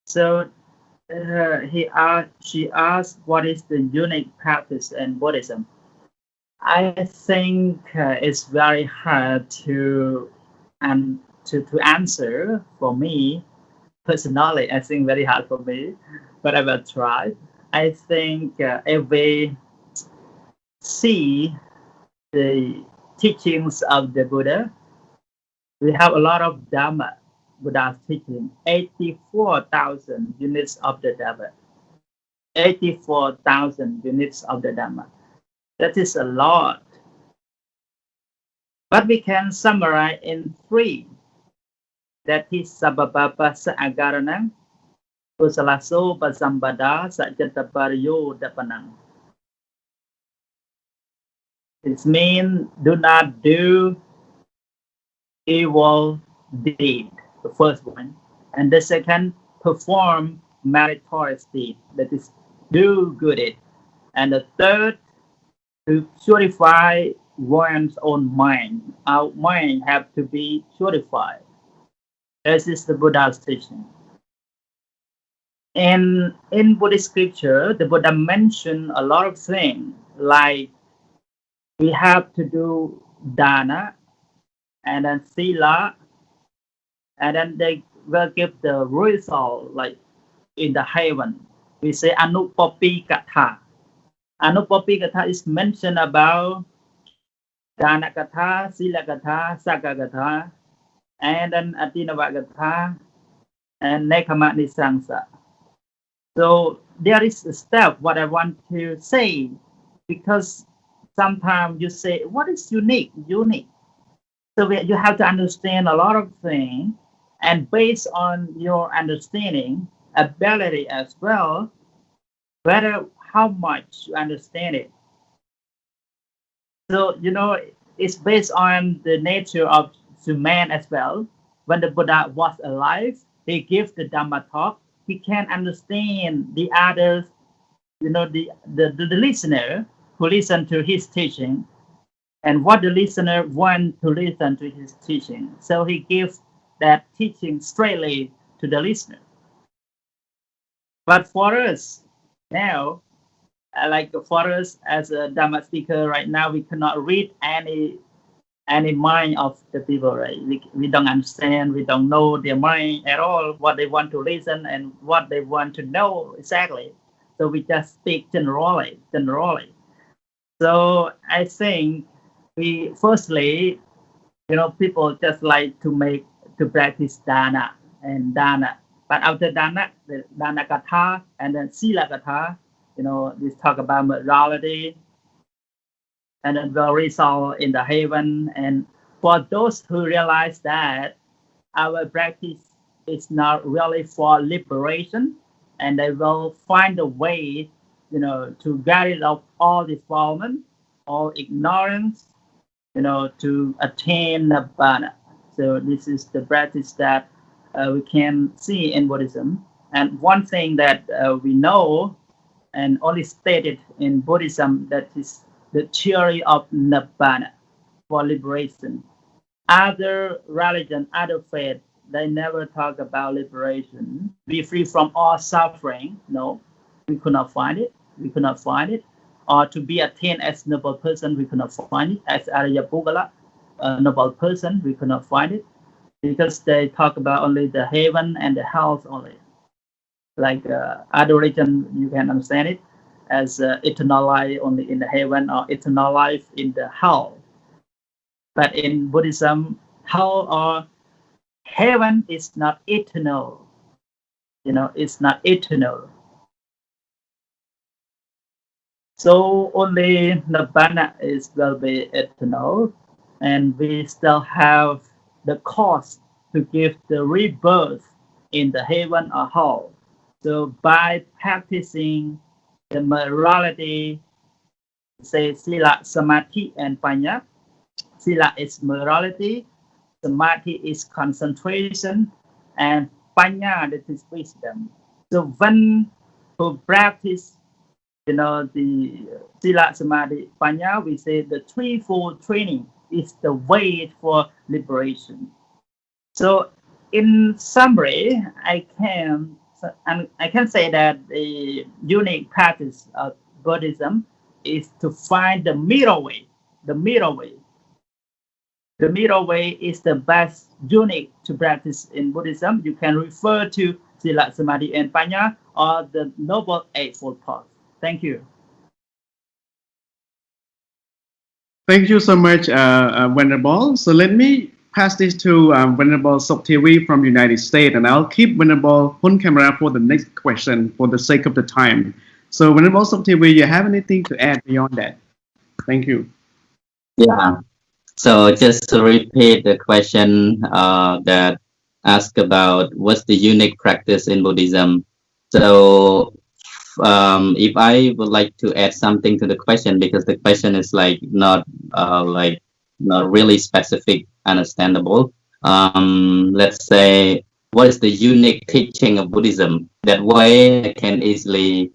So she asked, what is the unique practice in Buddhism? I think it's very hard to answer for me personally. I think very hard for me, but I will try. I think if we see the teachings of the Buddha, we have a lot of Dhamma. Buddha's teaching 84,000 units of the Dhamma. 84,000 units of the Dhamma. That is a lot. But we can summarize in 3. That is sababapa sa'agaranang, kusalaso pasambada sa'jataparyo dapanang. It means do not do evil deed, the first one. And the second, perform meritorious deed, that is do good deed. And the third, to purify one's own mind. Our mind have to be purified. This is the Buddha's teaching. And in Buddhist scripture, the Buddha mentioned a lot of things, like we have to do dana, and then sila, and then they will give the result, like in the heaven. We say anupopi katha. Anupopi katha is mentioned about dana katha, sila katha, saka katha, and then atinava katha, and nekama nisangsa. So there is a step what I want to say, because sometimes you say, what is unique? Unique. So you have to understand a lot of things, and based on your understanding, ability as well, whether how much you understand it. So, it's based on the nature of man as well. When the Buddha was alive, he gave the Dhamma talk. He can understand the others, the listener who listen to his teaching, and what the listener want to listen to his teaching. So he gives that teaching straightly to the listener. But for us now, like for us as a Dhamma speaker right now, we cannot read any mind of the people, right? We don't understand, we don't know their mind at all, what they want to listen and what they want to know exactly. So we just speak generally. So I think we firstly, people just like to practice dana and dana. But after dana, the dana katha and then sila katha, we talk about morality, and then will result in the heaven. And for those who realize that our practice is not really for liberation, and they will find a way, to get rid of all defilement, all ignorance, to attain Nibbana. So this is the practice that we can see in Buddhism. And one thing that we know and only stated in Buddhism, that is the theory of Nibbana, for liberation. Other religion, other faith, they never talk about liberation. Be free from all suffering. No, we could not find it. Or to be attained as noble person, we could not find it. As Arya Pugala, a noble person, we could not find it, because they talk about only the heaven and the hell only. Like other religion, you can understand it as eternal life only in the heaven, or eternal life in the hell. But in Buddhism, hell or heaven is not eternal. It's not eternal. So only Nibbana will be eternal, and we still have the cost to give the rebirth in the heaven or hell. So by practicing the morality, say Sila, Samadhi, and Panya. Sila is morality, Samadhi is concentration, and Panya, that is wisdom. So when who practice, the Sila, Samadhi, Panya, we say the threefold training is the way for liberation. So in summary, I can say that the unique practice of Buddhism is to find the middle way. The middle way. The middle way is the best unique to practice in Buddhism. You can refer to Sila, Samadhi, and Panya or the Noble Eightfold Path. Thank you. Thank you so much, Venerable. So let me pass this to Venerable Theavy from United States, and I'll keep Venerable Khemara for the next question for the sake of the time. So Venerable Theavy, you have anything to add beyond that? Thank you. Yeah. So just to repeat the question that asked about what's the unique practice in Buddhism. So if I would like to add something to the question, because the question is not really specific, understandable. Let's say, what is the unique teaching of Buddhism? That way I can easily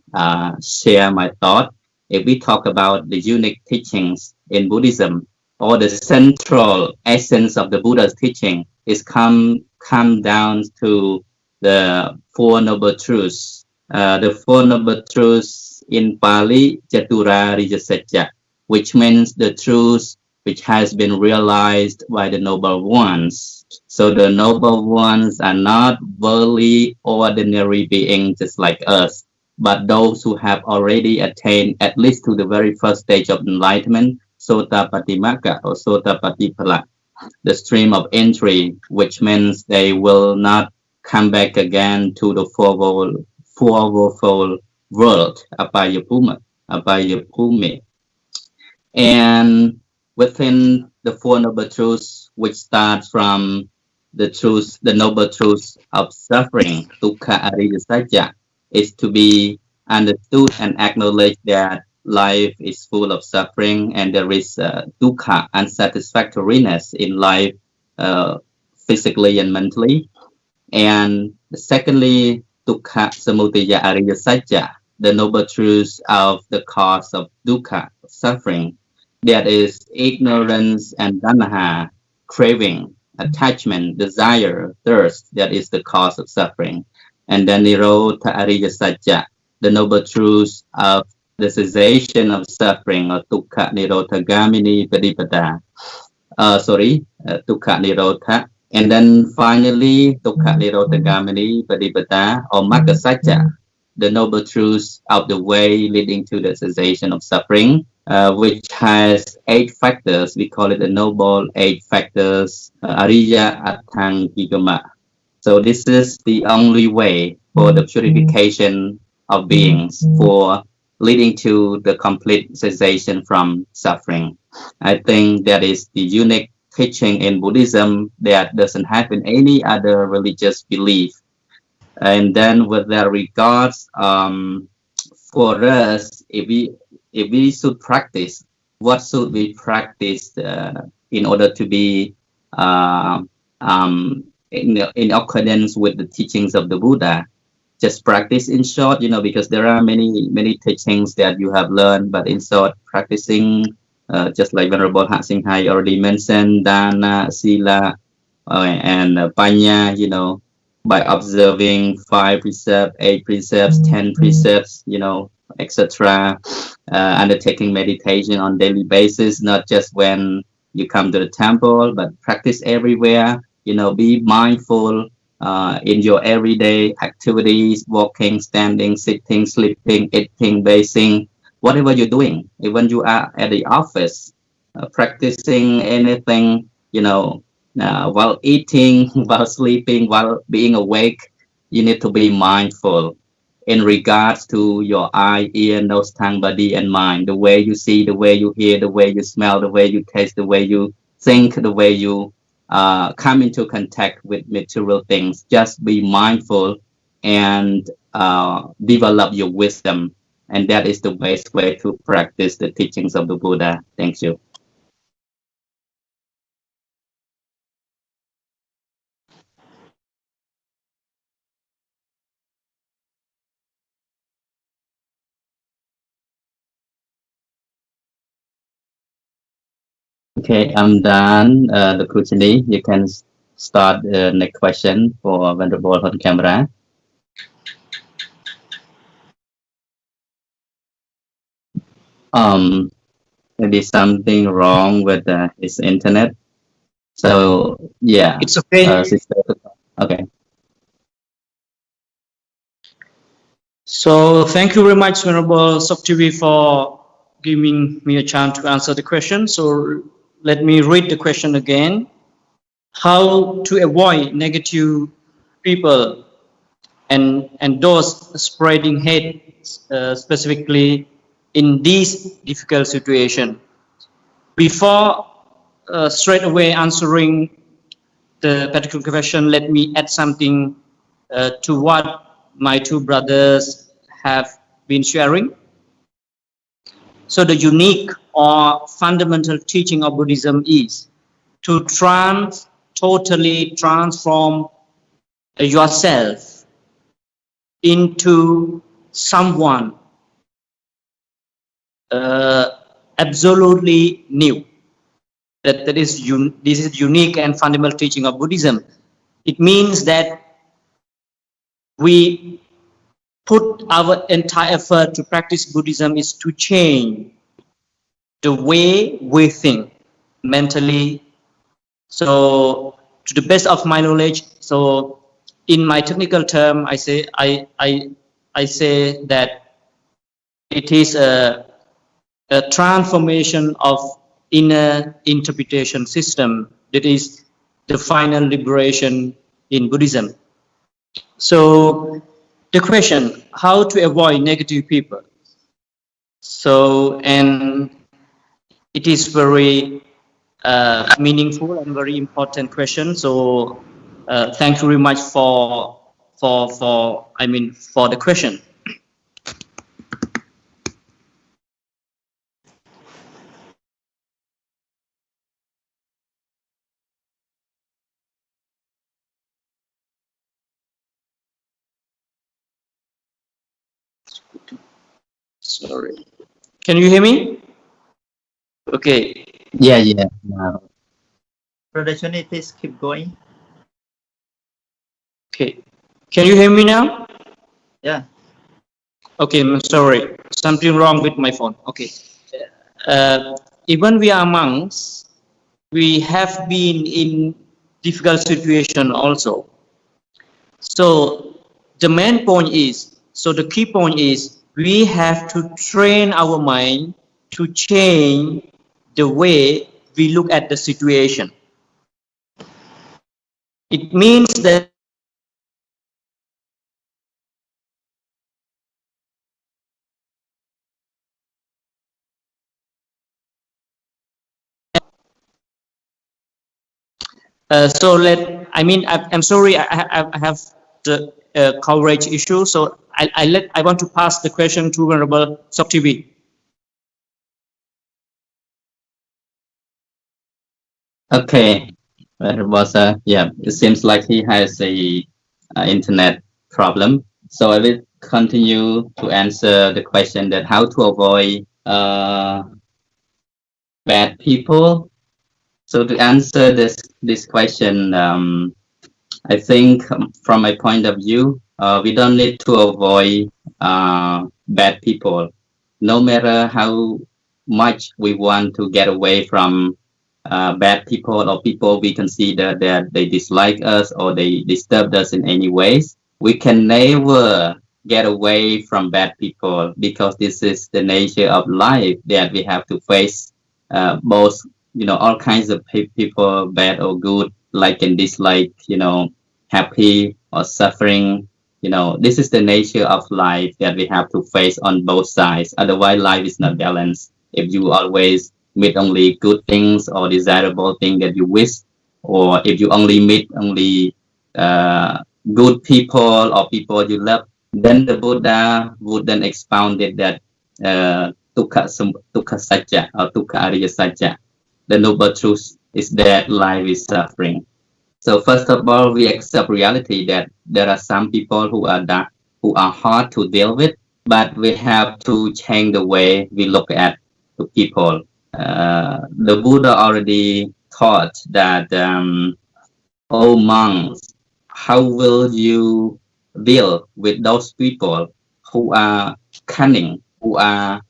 share my thought. If we talk about the unique teachings in Buddhism, or the central essence of the Buddha's teaching is come down to the Four Noble Truths. The Four Noble Truths in Pali, Chatura Rijasajja, which means the truth which has been realized by the Noble Ones. So the Noble Ones are not worldly, ordinary beings just like us, but those who have already attained at least to the very first stage of enlightenment, Sotapatimaka or Sotapatipala, the stream of entry, which means they will not come back again to the fourfold world, Apayapumi. And within the Four Noble Truths, which starts from the Noble Truths of suffering, Dukkha Ariya Satya, is to be understood and acknowledged that life is full of suffering and there is dukkha, unsatisfactoriness in life, physically and mentally. And secondly, dukkha samudaya ariya satya, the noble truths of the cause of dukkha, suffering, that is ignorance and dhamma, craving, attachment, desire, thirst, that is the cause of suffering. And then nirodha ariya satya, the noble truths of the cessation of suffering, or dukkha nirodha gamini padipada. Dukkha nirodha. And then finally, dukkha nirodha gamini padipada, or magga satya, the noble truths of the way leading to the cessation of suffering, which has 8 factors. We call it the noble 8 factors, Ariya Atthangigama. So this is the only way for the purification of beings, for leading to the complete cessation from suffering. I think that is the unique teaching in Buddhism that doesn't have in any other religious belief. And then with that regards, for us, if we should practice, what should we practice in order to be in accordance with the teachings of the Buddha? Just practice in short, because there are many teachings that you have learned, but in short, practicing, just like Venerable Sienghai already mentioned, Dana, Sila, and Panya, by observing 5 precepts, 8 precepts, 10 precepts, etc. Undertaking meditation on daily basis, not just when you come to the temple, but practice everywhere. Be mindful in your everyday activities, walking, standing, sitting, sleeping, eating, bathing, whatever you're doing. Even you are at the office, practicing anything, while eating, while sleeping, while being awake, you need to be mindful. in regards to your eye, ear, nose, tongue, body, and mind. The way you see, the way you hear, the way you smell, the way you taste, the way you think, the way you come into contact with material things. Just be mindful and develop your wisdom. And that is the best way to practice the teachings of the Buddha. Thank you. Okay, I'm done. The Chhunny, you can start the next question for Venerable on camera. Maybe something wrong with his internet. So yeah, It's okay. Sister, okay. So thank you very much, Venerable Soktivi, for giving me a chance to answer the question. So let me read the question again. How to avoid negative people and those spreading hate, specifically in this difficult situation? Before straight away answering the particular question, let me add something to what my two brothers have been sharing. So the unique or fundamental teaching of Buddhism is to totally transform yourself into someone absolutely new. This is unique and fundamental teaching of Buddhism. It means that we put our entire effort to practice Buddhism is to change the way we think mentally. So to the best of my knowledge, so in my technical term, I say that it is a transformation of inner interpretation system that is the final liberation in Buddhism. So the question, how to avoid negative people? So, and it is very meaningful and very important question. So thank you very much for the question. Sorry. Can you hear me? Okay. Yeah. Brother Chhunny, please keep going. Okay. Can you hear me now? Yeah. Okay, I'm sorry. Something wrong with my phone. Okay. Even we are monks, we have been in difficult situation also. So the main point is, so the key point is, we have to train our mind to change the way we look at the situation. It means that I'm sorry, I have the coverage issue, so I want to pass the question to Venerable Soktivi. Okay. Yeah, it seems like he has a internet problem. So I will continue to answer the question that how to avoid bad people. So to answer this question, I think from my point of view, we don't need to avoid bad people. No matter how much we want to get away from bad people or people we consider that they dislike us or they disturb us in any ways, we can never get away from bad people, because this is the nature of life, that we have to face both, all kinds of people, bad or good, like and dislike, happy or suffering, This is the nature of life that we have to face on both sides. Otherwise, life is not balanced. If you always meet only good things or desirable things that you wish, or if you only meet only good people or people you love, then the Buddha would then expound it that Dukkha Satya or Dukkha Ariya Satya. The noble truth is that life is suffering. So first of all, we accept reality that there are some people who are hard to deal with, but we have to change the way we look at the people. The Buddha already taught that, oh monks, how will you deal with those people who are cunning, who are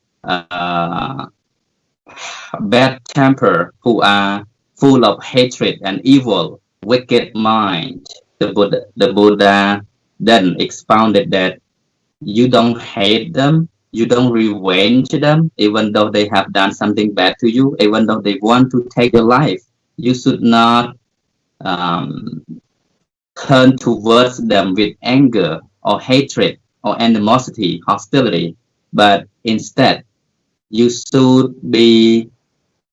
bad temper, who are full of hatred and evil, wicked mind? The Buddha then expounded that you don't hate them, you don't revenge them, even though they have done something bad to you, even though they want to take your life. You should not turn towards them with anger or hatred or animosity, hostility, but instead you should be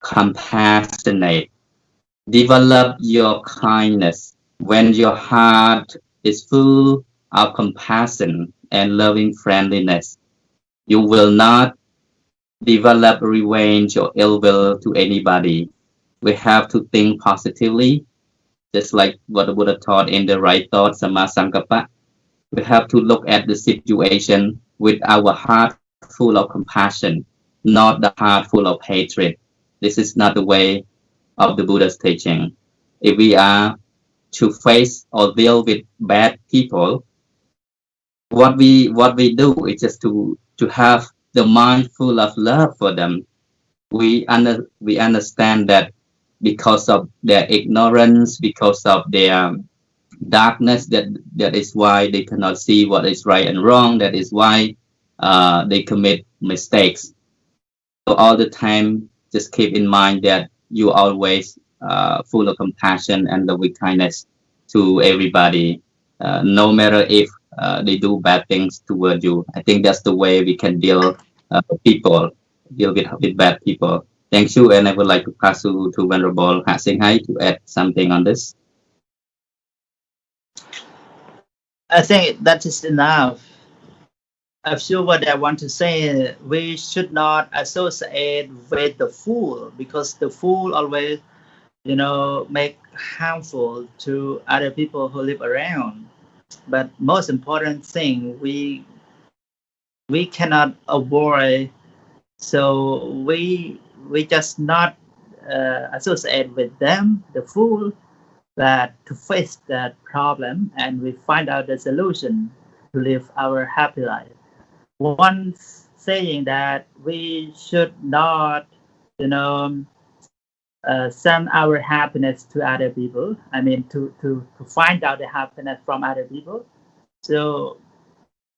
compassionate. Develop your kindness. When your heart is full of compassion and loving friendliness, you will not develop revenge or ill will to anybody. We have to think positively, just like what the Buddha taught in the right thought, Samma Sankappa. We have to look at the situation with our heart full of compassion, not the heart full of hatred. This is not the way of the Buddha's teaching. If we are to face or deal with bad people, what we do is just to have the mind full of love for them. We understand that because of their ignorance, because of their darkness, that is why they cannot see what is right and wrong. That is why they commit mistakes. So all the time, just keep in mind that you always full of compassion and loving kindness to everybody, no matter if they do bad things toward you. I think that's the way we can deal with bad people. Thank you, and I would like to pass to Venerable Sienghai to add something on this. I think that is enough. I'm sure what I want to say, we should not associate with the fool, because the fool always, make harmful to other people who live around. But most important thing, we cannot avoid. So we just not associate with them, the fool, but to face that problem, and we find out the solution to live our happy life. One saying that we should not, send our happiness to other people. I mean, to find out the happiness from other people. So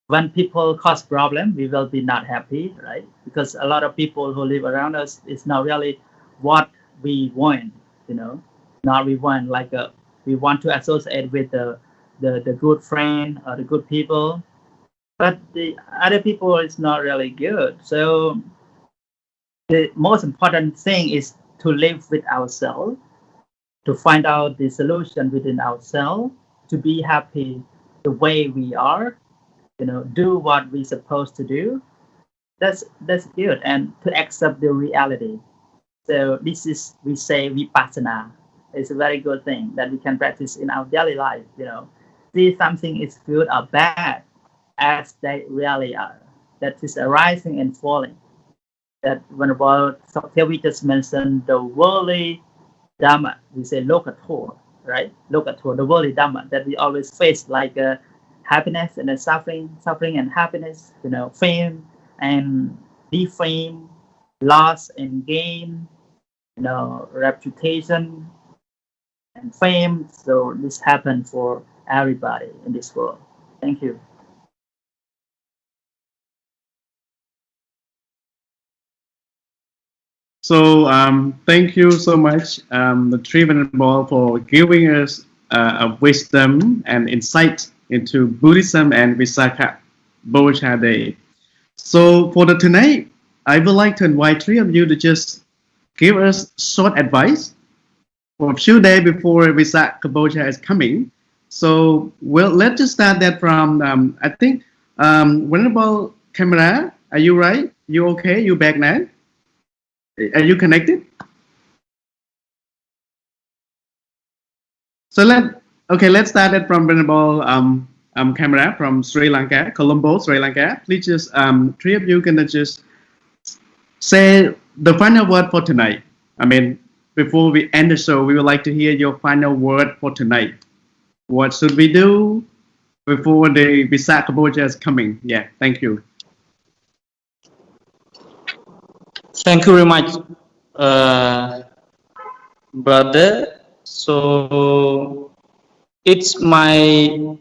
when people cause problem, we will be not happy, right? Because a lot of people who live around us is not really what we want, not we want, like we want to associate with the good friend or the good people, but the other people is not really good. So the most important thing is to live with ourselves, to find out the solution within ourselves, to be happy the way we are, do what we're supposed to do. That's good, and to accept the reality. So this is, we say, Vipassana. It's a very good thing that we can practice in our daily life. See something is good or bad as they really are. That is arising and falling. That when about Theavy just mentioned the worldly Dhamma, we say Lokator, right? Lokator, the worldly Dhamma that we always face, like happiness and then suffering and happiness, fame and defame, loss and gain, reputation and fame. So this happened for everybody in this world. Thank you. So thank you so much, the Three Venerable, for giving us a wisdom and insight into Buddhism and Visakha Puja Day. So for the tonight, I would like to invite three of you to just give us short advice for a few days before Visakha Puja is coming. So let's just start that from I think Venerable Khemera, are you right? You okay? You back now? Are you connected? So let's start it from Venerable Khemera from Sri Lanka, Colombo, Sri Lanka. Please just three of you can just say the final word for tonight. I mean, before we end the show, we would like to hear your final word for tonight. What should we do before the Visakha Puja is coming? Yeah, thank you. Thank you very much, brother. So it's my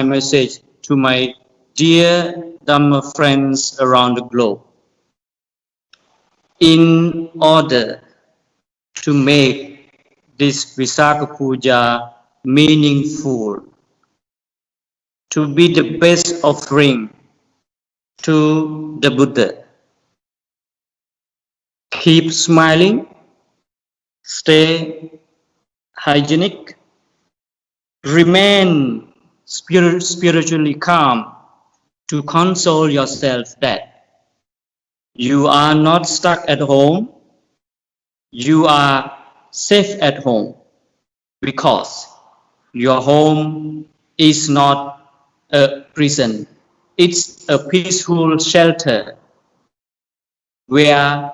message to my dear Dhamma friends around the globe. In order to make this Visakha Puja meaningful, to be the best offering to the Buddha, keep smiling, stay hygienic, remain spiritually calm, to console yourself that you are not stuck at home, you are safe at home, because your home is not a prison, it's a peaceful shelter where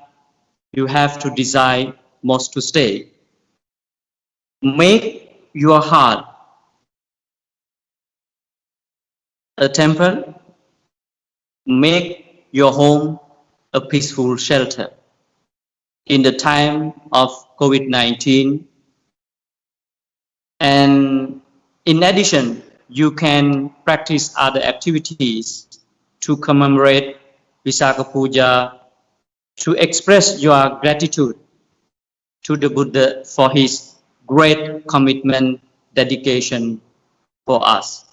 you have to decide most to stay. Make your heart a temple, make your home a peaceful shelter. In the time of COVID-19, and in addition, you can practice other activities to commemorate Visakha Puja, to express your gratitude to the Buddha for his great commitment, dedication for us.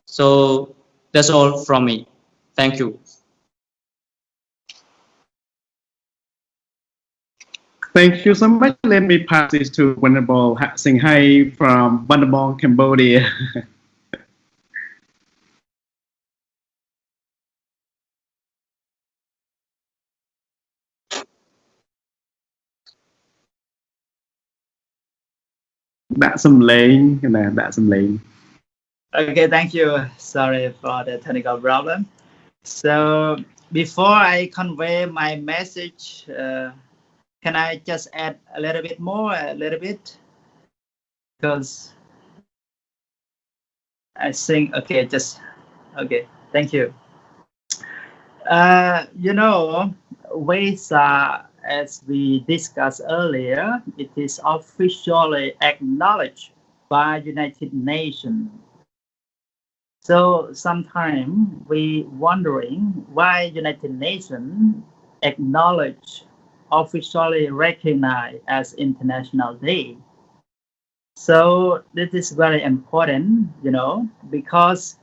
So that's all from me. Thank you. Thank you so much. Let me pass this to Venerable Sienghai from Battambang, Cambodia. Đã xâm lệnh, cái này đã xâm lệnh. Okay, thank you. Sorry for the technical problem. So before I convey my message, can I just add a little bit more, because I think, okay, thank you. Vesa, as we discussed earlier, it is officially acknowledged by United Nations. So sometimes we wondering why United Nations officially recognize as International Day. So this is very important, because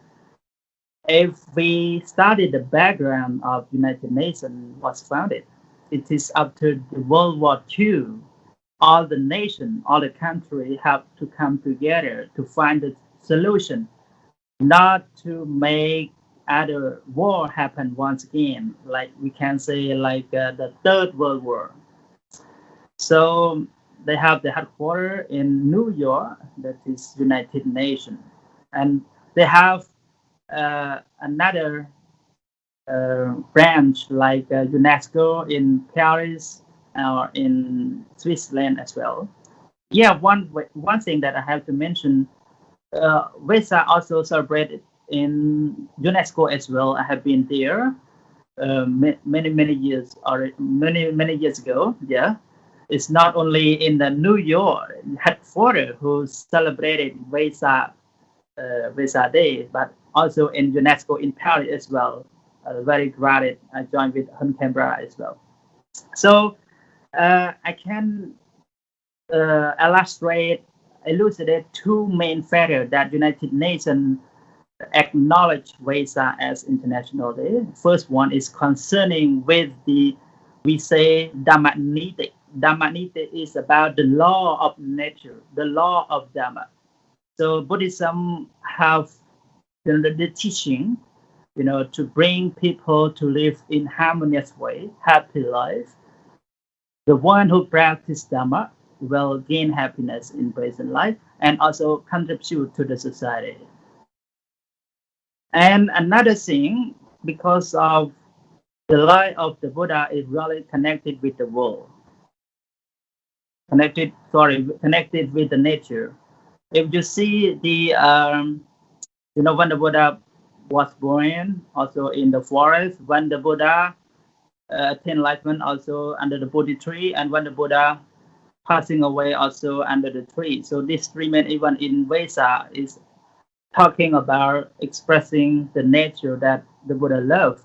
if we study the background of United Nations was founded, it is after the World War II. All the nations, all the countries have to come together to find the solution, not to make other war happen once again, like we can say like the Third World War. So they have the headquarters in New York, that is United Nations, and they have another branch like UNESCO in Paris or in Switzerland as well. Yeah, one thing that I have to mention, Vesa also celebrated in UNESCO as well. I have been there many years ago. Yeah, it's not only in the New York headquarters who celebrated Vesa Day, but also in UNESCO in Paris as well. Very glad I joined with Khemera as well. So I can illustrate elucidate two main factors that United Nations acknowledge Vesak as International Day. First one is concerning with we say Dhammanite. Dhammanite is about the law of nature, the law of Dhamma. So Buddhism have the teaching, to bring people to live in harmonious way, happy life. The one who practice Dhamma will gain happiness in present life and also contribute to the society. And another thing, because of the life of the Buddha is really connected with the world, connected with the nature. If you see when the Buddha was born, also in the forest, when the Buddha attained enlightenment, also under the Bodhi tree, and when the Buddha passing away, also under the tree. So this three men, even in Vesak, is talking about expressing the nature that the Buddha loved.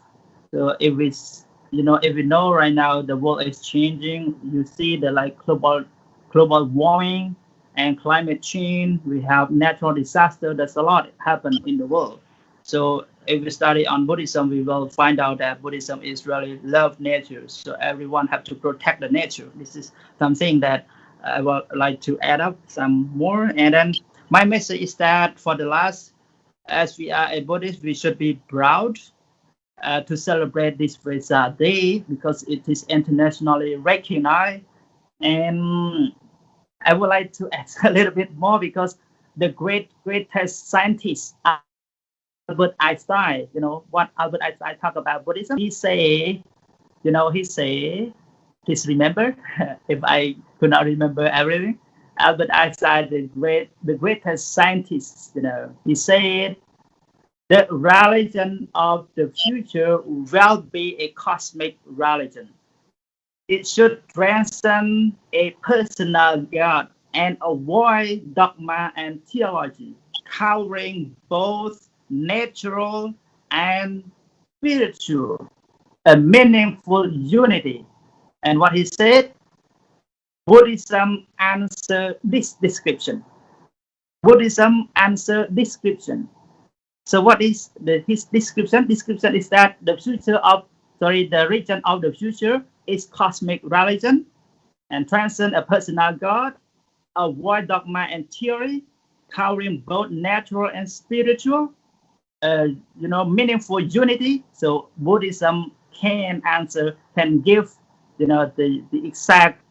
So if we know right now the world is changing, you see the global warming and climate change. We have natural disaster. There's a lot happen in the world. So if we study on Buddhism, we will find out that Buddhism is really love nature. So everyone have to protect the nature. This is something that I would like to add up some more. And then my message is that for the last, as we are a Buddhist, we should be proud to celebrate this Vesak Day because it is internationally recognized. And I would like to add a little bit more because the greatest scientist, Albert Einstein, what Albert Einstein talk about Buddhism, he say, please remember, if I could not remember everything, Albert Einstein, the greatest scientist, he said, the religion of the future will be a cosmic religion. It should transcend a personal God and avoid dogma and theology, covering both natural and spiritual, a meaningful unity. And what he said, Buddhism answer this description. Buddhism answer description. So what is his description? Description is that the region of the future is cosmic religion and transcend a personal God, avoid dogma and theory, covering both natural and spiritual, meaningful unity. So Buddhism can give, the exact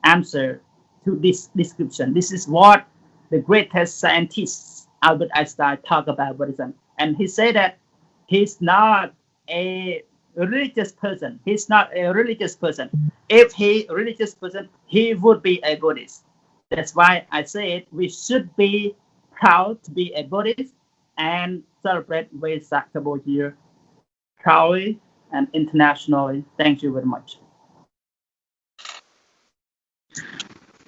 answer to this description. This is what the greatest scientist, Albert Einstein, talk about Buddhism. And he said that he's not a religious person. He's not a religious person. If he a religious person, he would be a Buddhist. That's why I said we should be proud to be a Buddhist and celebrate Vesak Cambodia proudly and internationally. Thank you very much.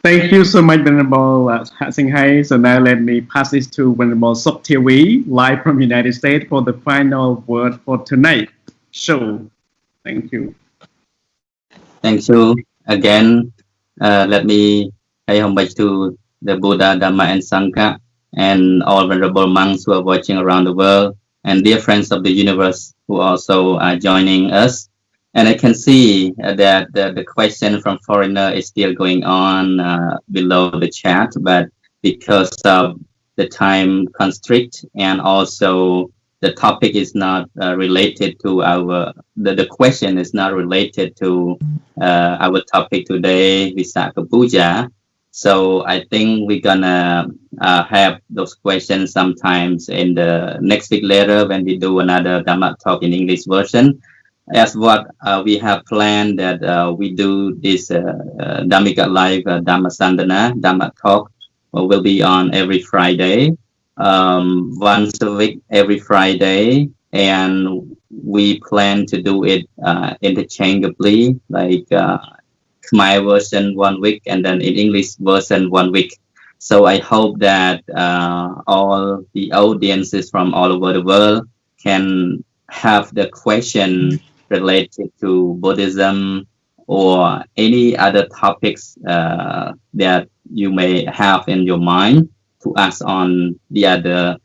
Thank you so much, Venerable Sienghai. So now let me pass this to Venerable Theavy, live from United States, for the final word for tonight show. Thank you. Thank you again. Let me pay homage to the Buddha, Dhamma, and Sangha, and all venerable monks who are watching around the world, and dear friends of the universe who also are joining us. And I can see that the question from foreigner is still going on below the chat, but because of the time constrict and also the topic is not related to the question is not related to our topic today, Visakha Puja. So I think we're gonna have those questions sometimes in the next week later when we do another Dhamma talk in English version. As what we have planned that we do this Dhammika live Dhammasena Dhamma talk will be on every Friday, once a week every Friday, and we plan to do it interchangeably, like Khmer version 1 week and then in English version 1 week. So I hope that all the audiences from all over the world can have the question related to Buddhism or any other topics that you may have in your mind to ask on the other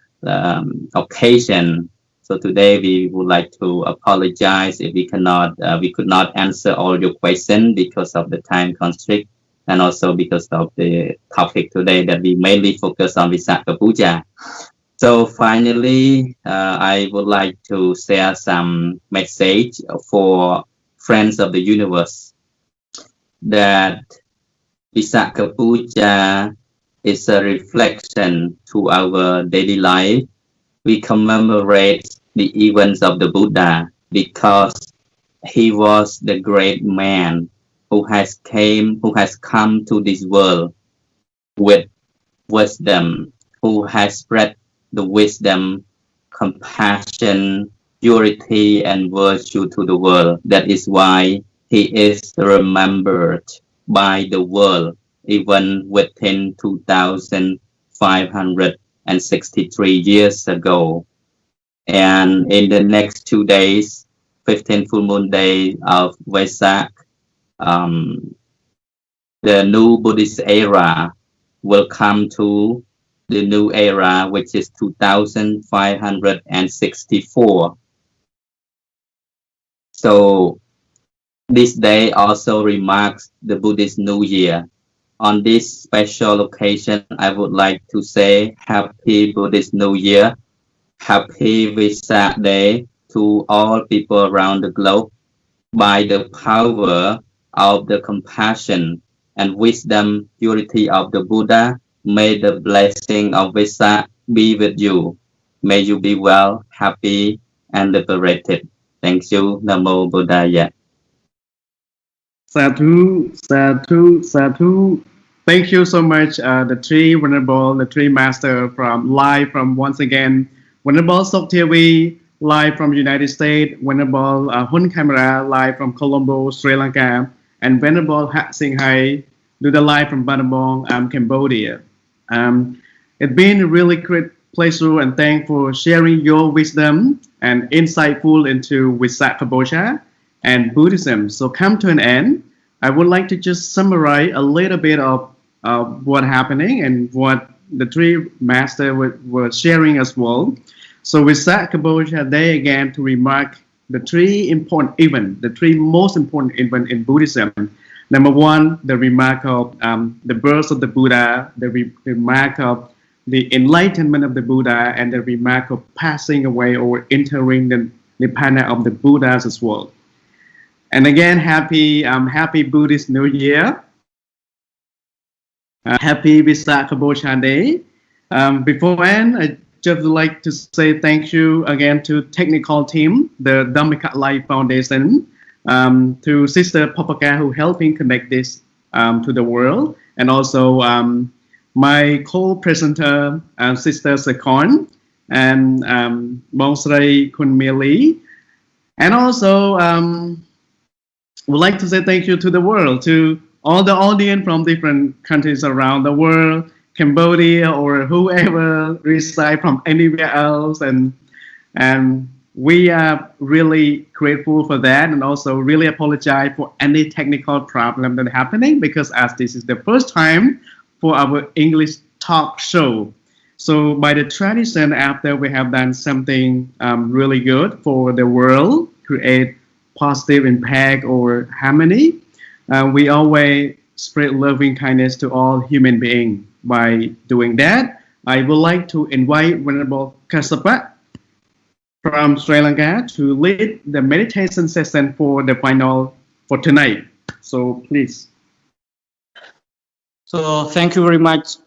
occasion. So today we would like to apologize if we could not answer all your questions because of the time constraint and also because of the topic today that we mainly focus on Visakha Puja. So finally, I would like to share some message for friends of the universe that Visakha Puja is a reflection to our daily life. We commemorate the events of the Buddha because he was the great man who has come to this world with wisdom, who has spread the wisdom, compassion, purity, and virtue to the world. That is why he is remembered by the world even within 2,563 years ago. And in the next 2 days, 15 full moon day of Visakha, the new Buddhist era will come to the new era, which is 2,564. So this day also remarks the Buddhist New Year. On this special occasion, I would like to say Happy Buddhist New Year, Happy Visakha Day to all people around the globe. By the power of the compassion and wisdom, purity of the Buddha, may the blessing of Visakha be with you. May you be well, happy, and liberated. Thank you. Namo Buddhaya. Sadhu, sadhu, sadhu. Thank you so much, the three venerable, the three master live from once again, Venerable Theavy, live from United States, Venerable Khemara, live from Colombo, Sri Lanka, and Venerable Sienghai, do the live from Battambang, Cambodia. It's been a really great pleasure and thanks for sharing your wisdom and insightful into Visakha Puja and Buddhism. So come to an end. I would like to just summarize a little bit of what happening and what the three masters were sharing as well. So Visakha Puja Day again to remark the three important events, the three most important events in Buddhism. Number one, the remark of the birth of the Buddha, the remark of the enlightenment of the Buddha, and the remark of passing away or entering the Nibbana of the Buddhas as well. And again, happy Buddhist New Year. Happy Visakha Puja Day. Beforehand, I just would like to say thank you again to technical team, the Dhammika Life Foundation, to Sister Papaka who helping connect this to the world, and also my co-presenter, Sister Sakhan, and Bonsrai Kunmili, and also would like to say thank you to the world, to all the audience from different countries around the world, Cambodia or whoever reside from anywhere else, and we are really grateful for that, and also really apologize for any technical problem that happening, because as this is the first time for our English talk show. So by the tradition, after we have done something really good for the world, create positive impact or harmony, we always spread loving kindness to all human beings. By doing that, I would like to invite Venerable Kashyap from Sri Lanka to lead the meditation session for the final for tonight. So please. So thank you very much,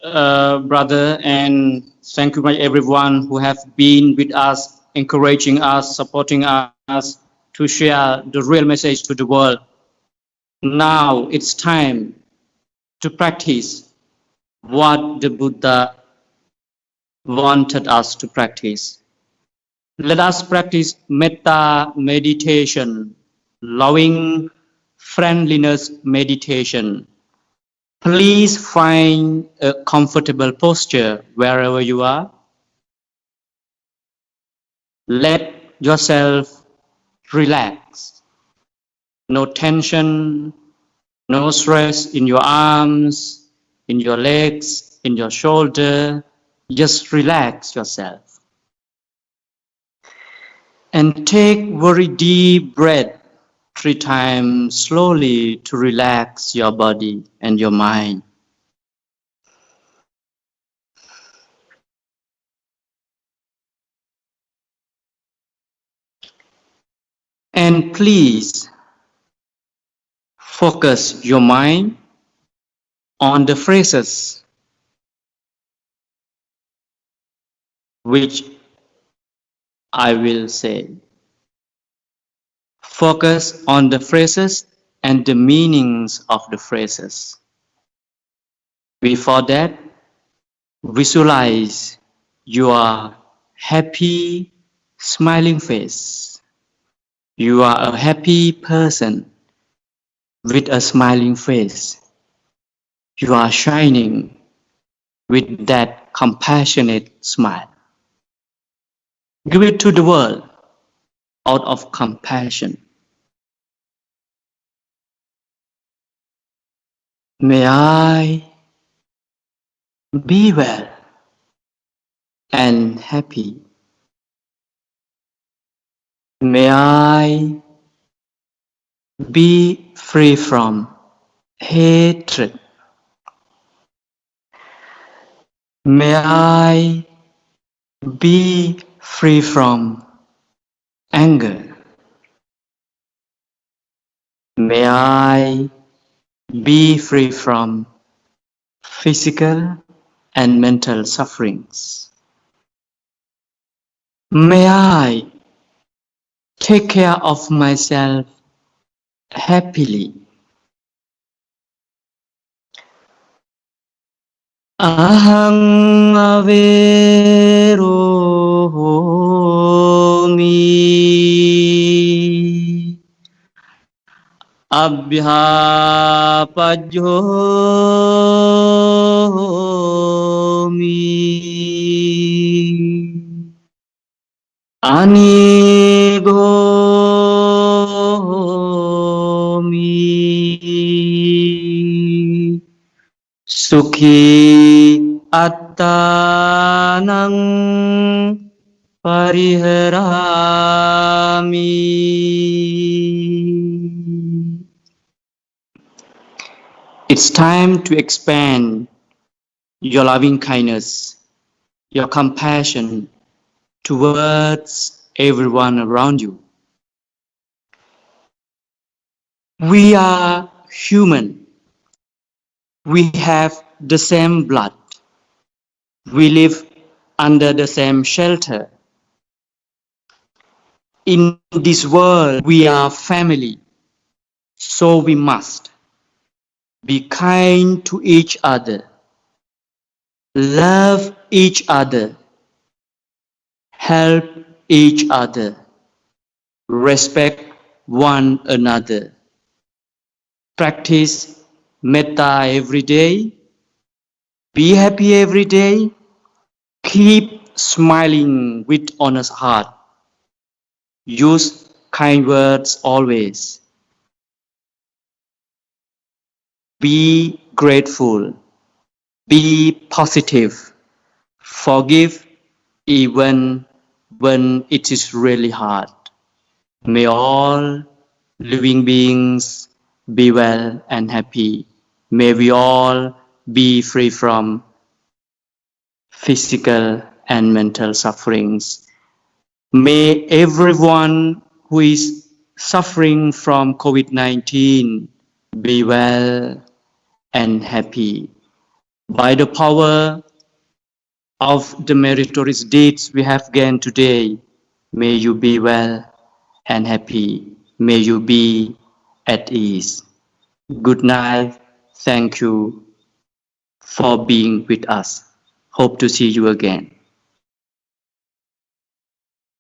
brother, and thank you much everyone who have been with us, encouraging us, supporting us to share the real message to the world. Now it's time to practice what the Buddha wanted us to practice. Let us practice metta meditation, loving friendliness meditation. Please find a comfortable posture wherever you are. Let yourself relax. No tension, no stress in your arms, in your legs, in your shoulder. Just relax yourself. And take very deep breath 3 times slowly to relax your body and your mind. And please focus your mind on the phrases which I will say. Focus on the phrases and the meanings of the phrases. Before that, visualize your happy, smiling face. You are a happy person with a smiling face. You are shining with that compassionate smile. Give it to the world out of compassion. May I be well and happy. May I be free from hatred. May I be free from anger. May I be free from physical and mental sufferings. May I take care of myself happily. Aham averomi abhyapajyomi anigomi Sukhi attanang pariharami. It's time to expand your loving kindness, your compassion towards everyone around you. We are human. We have the same blood. We live under the same shelter. In this world, we are family. So we must be kind to each other, love each other, help each other, respect one another, practice metta every day, be happy every day, keep smiling with honest heart, use kind words always, be grateful, be positive, forgive even when it is really hard. May all living beings be well and happy. May we all be free from physical and mental sufferings. May everyone who is suffering from COVID-19 be well and happy. By the power of the meritorious deeds we have gained today, may you be well and happy. May you be at ease. Good night. Thank you for being with us. Hope to see you again.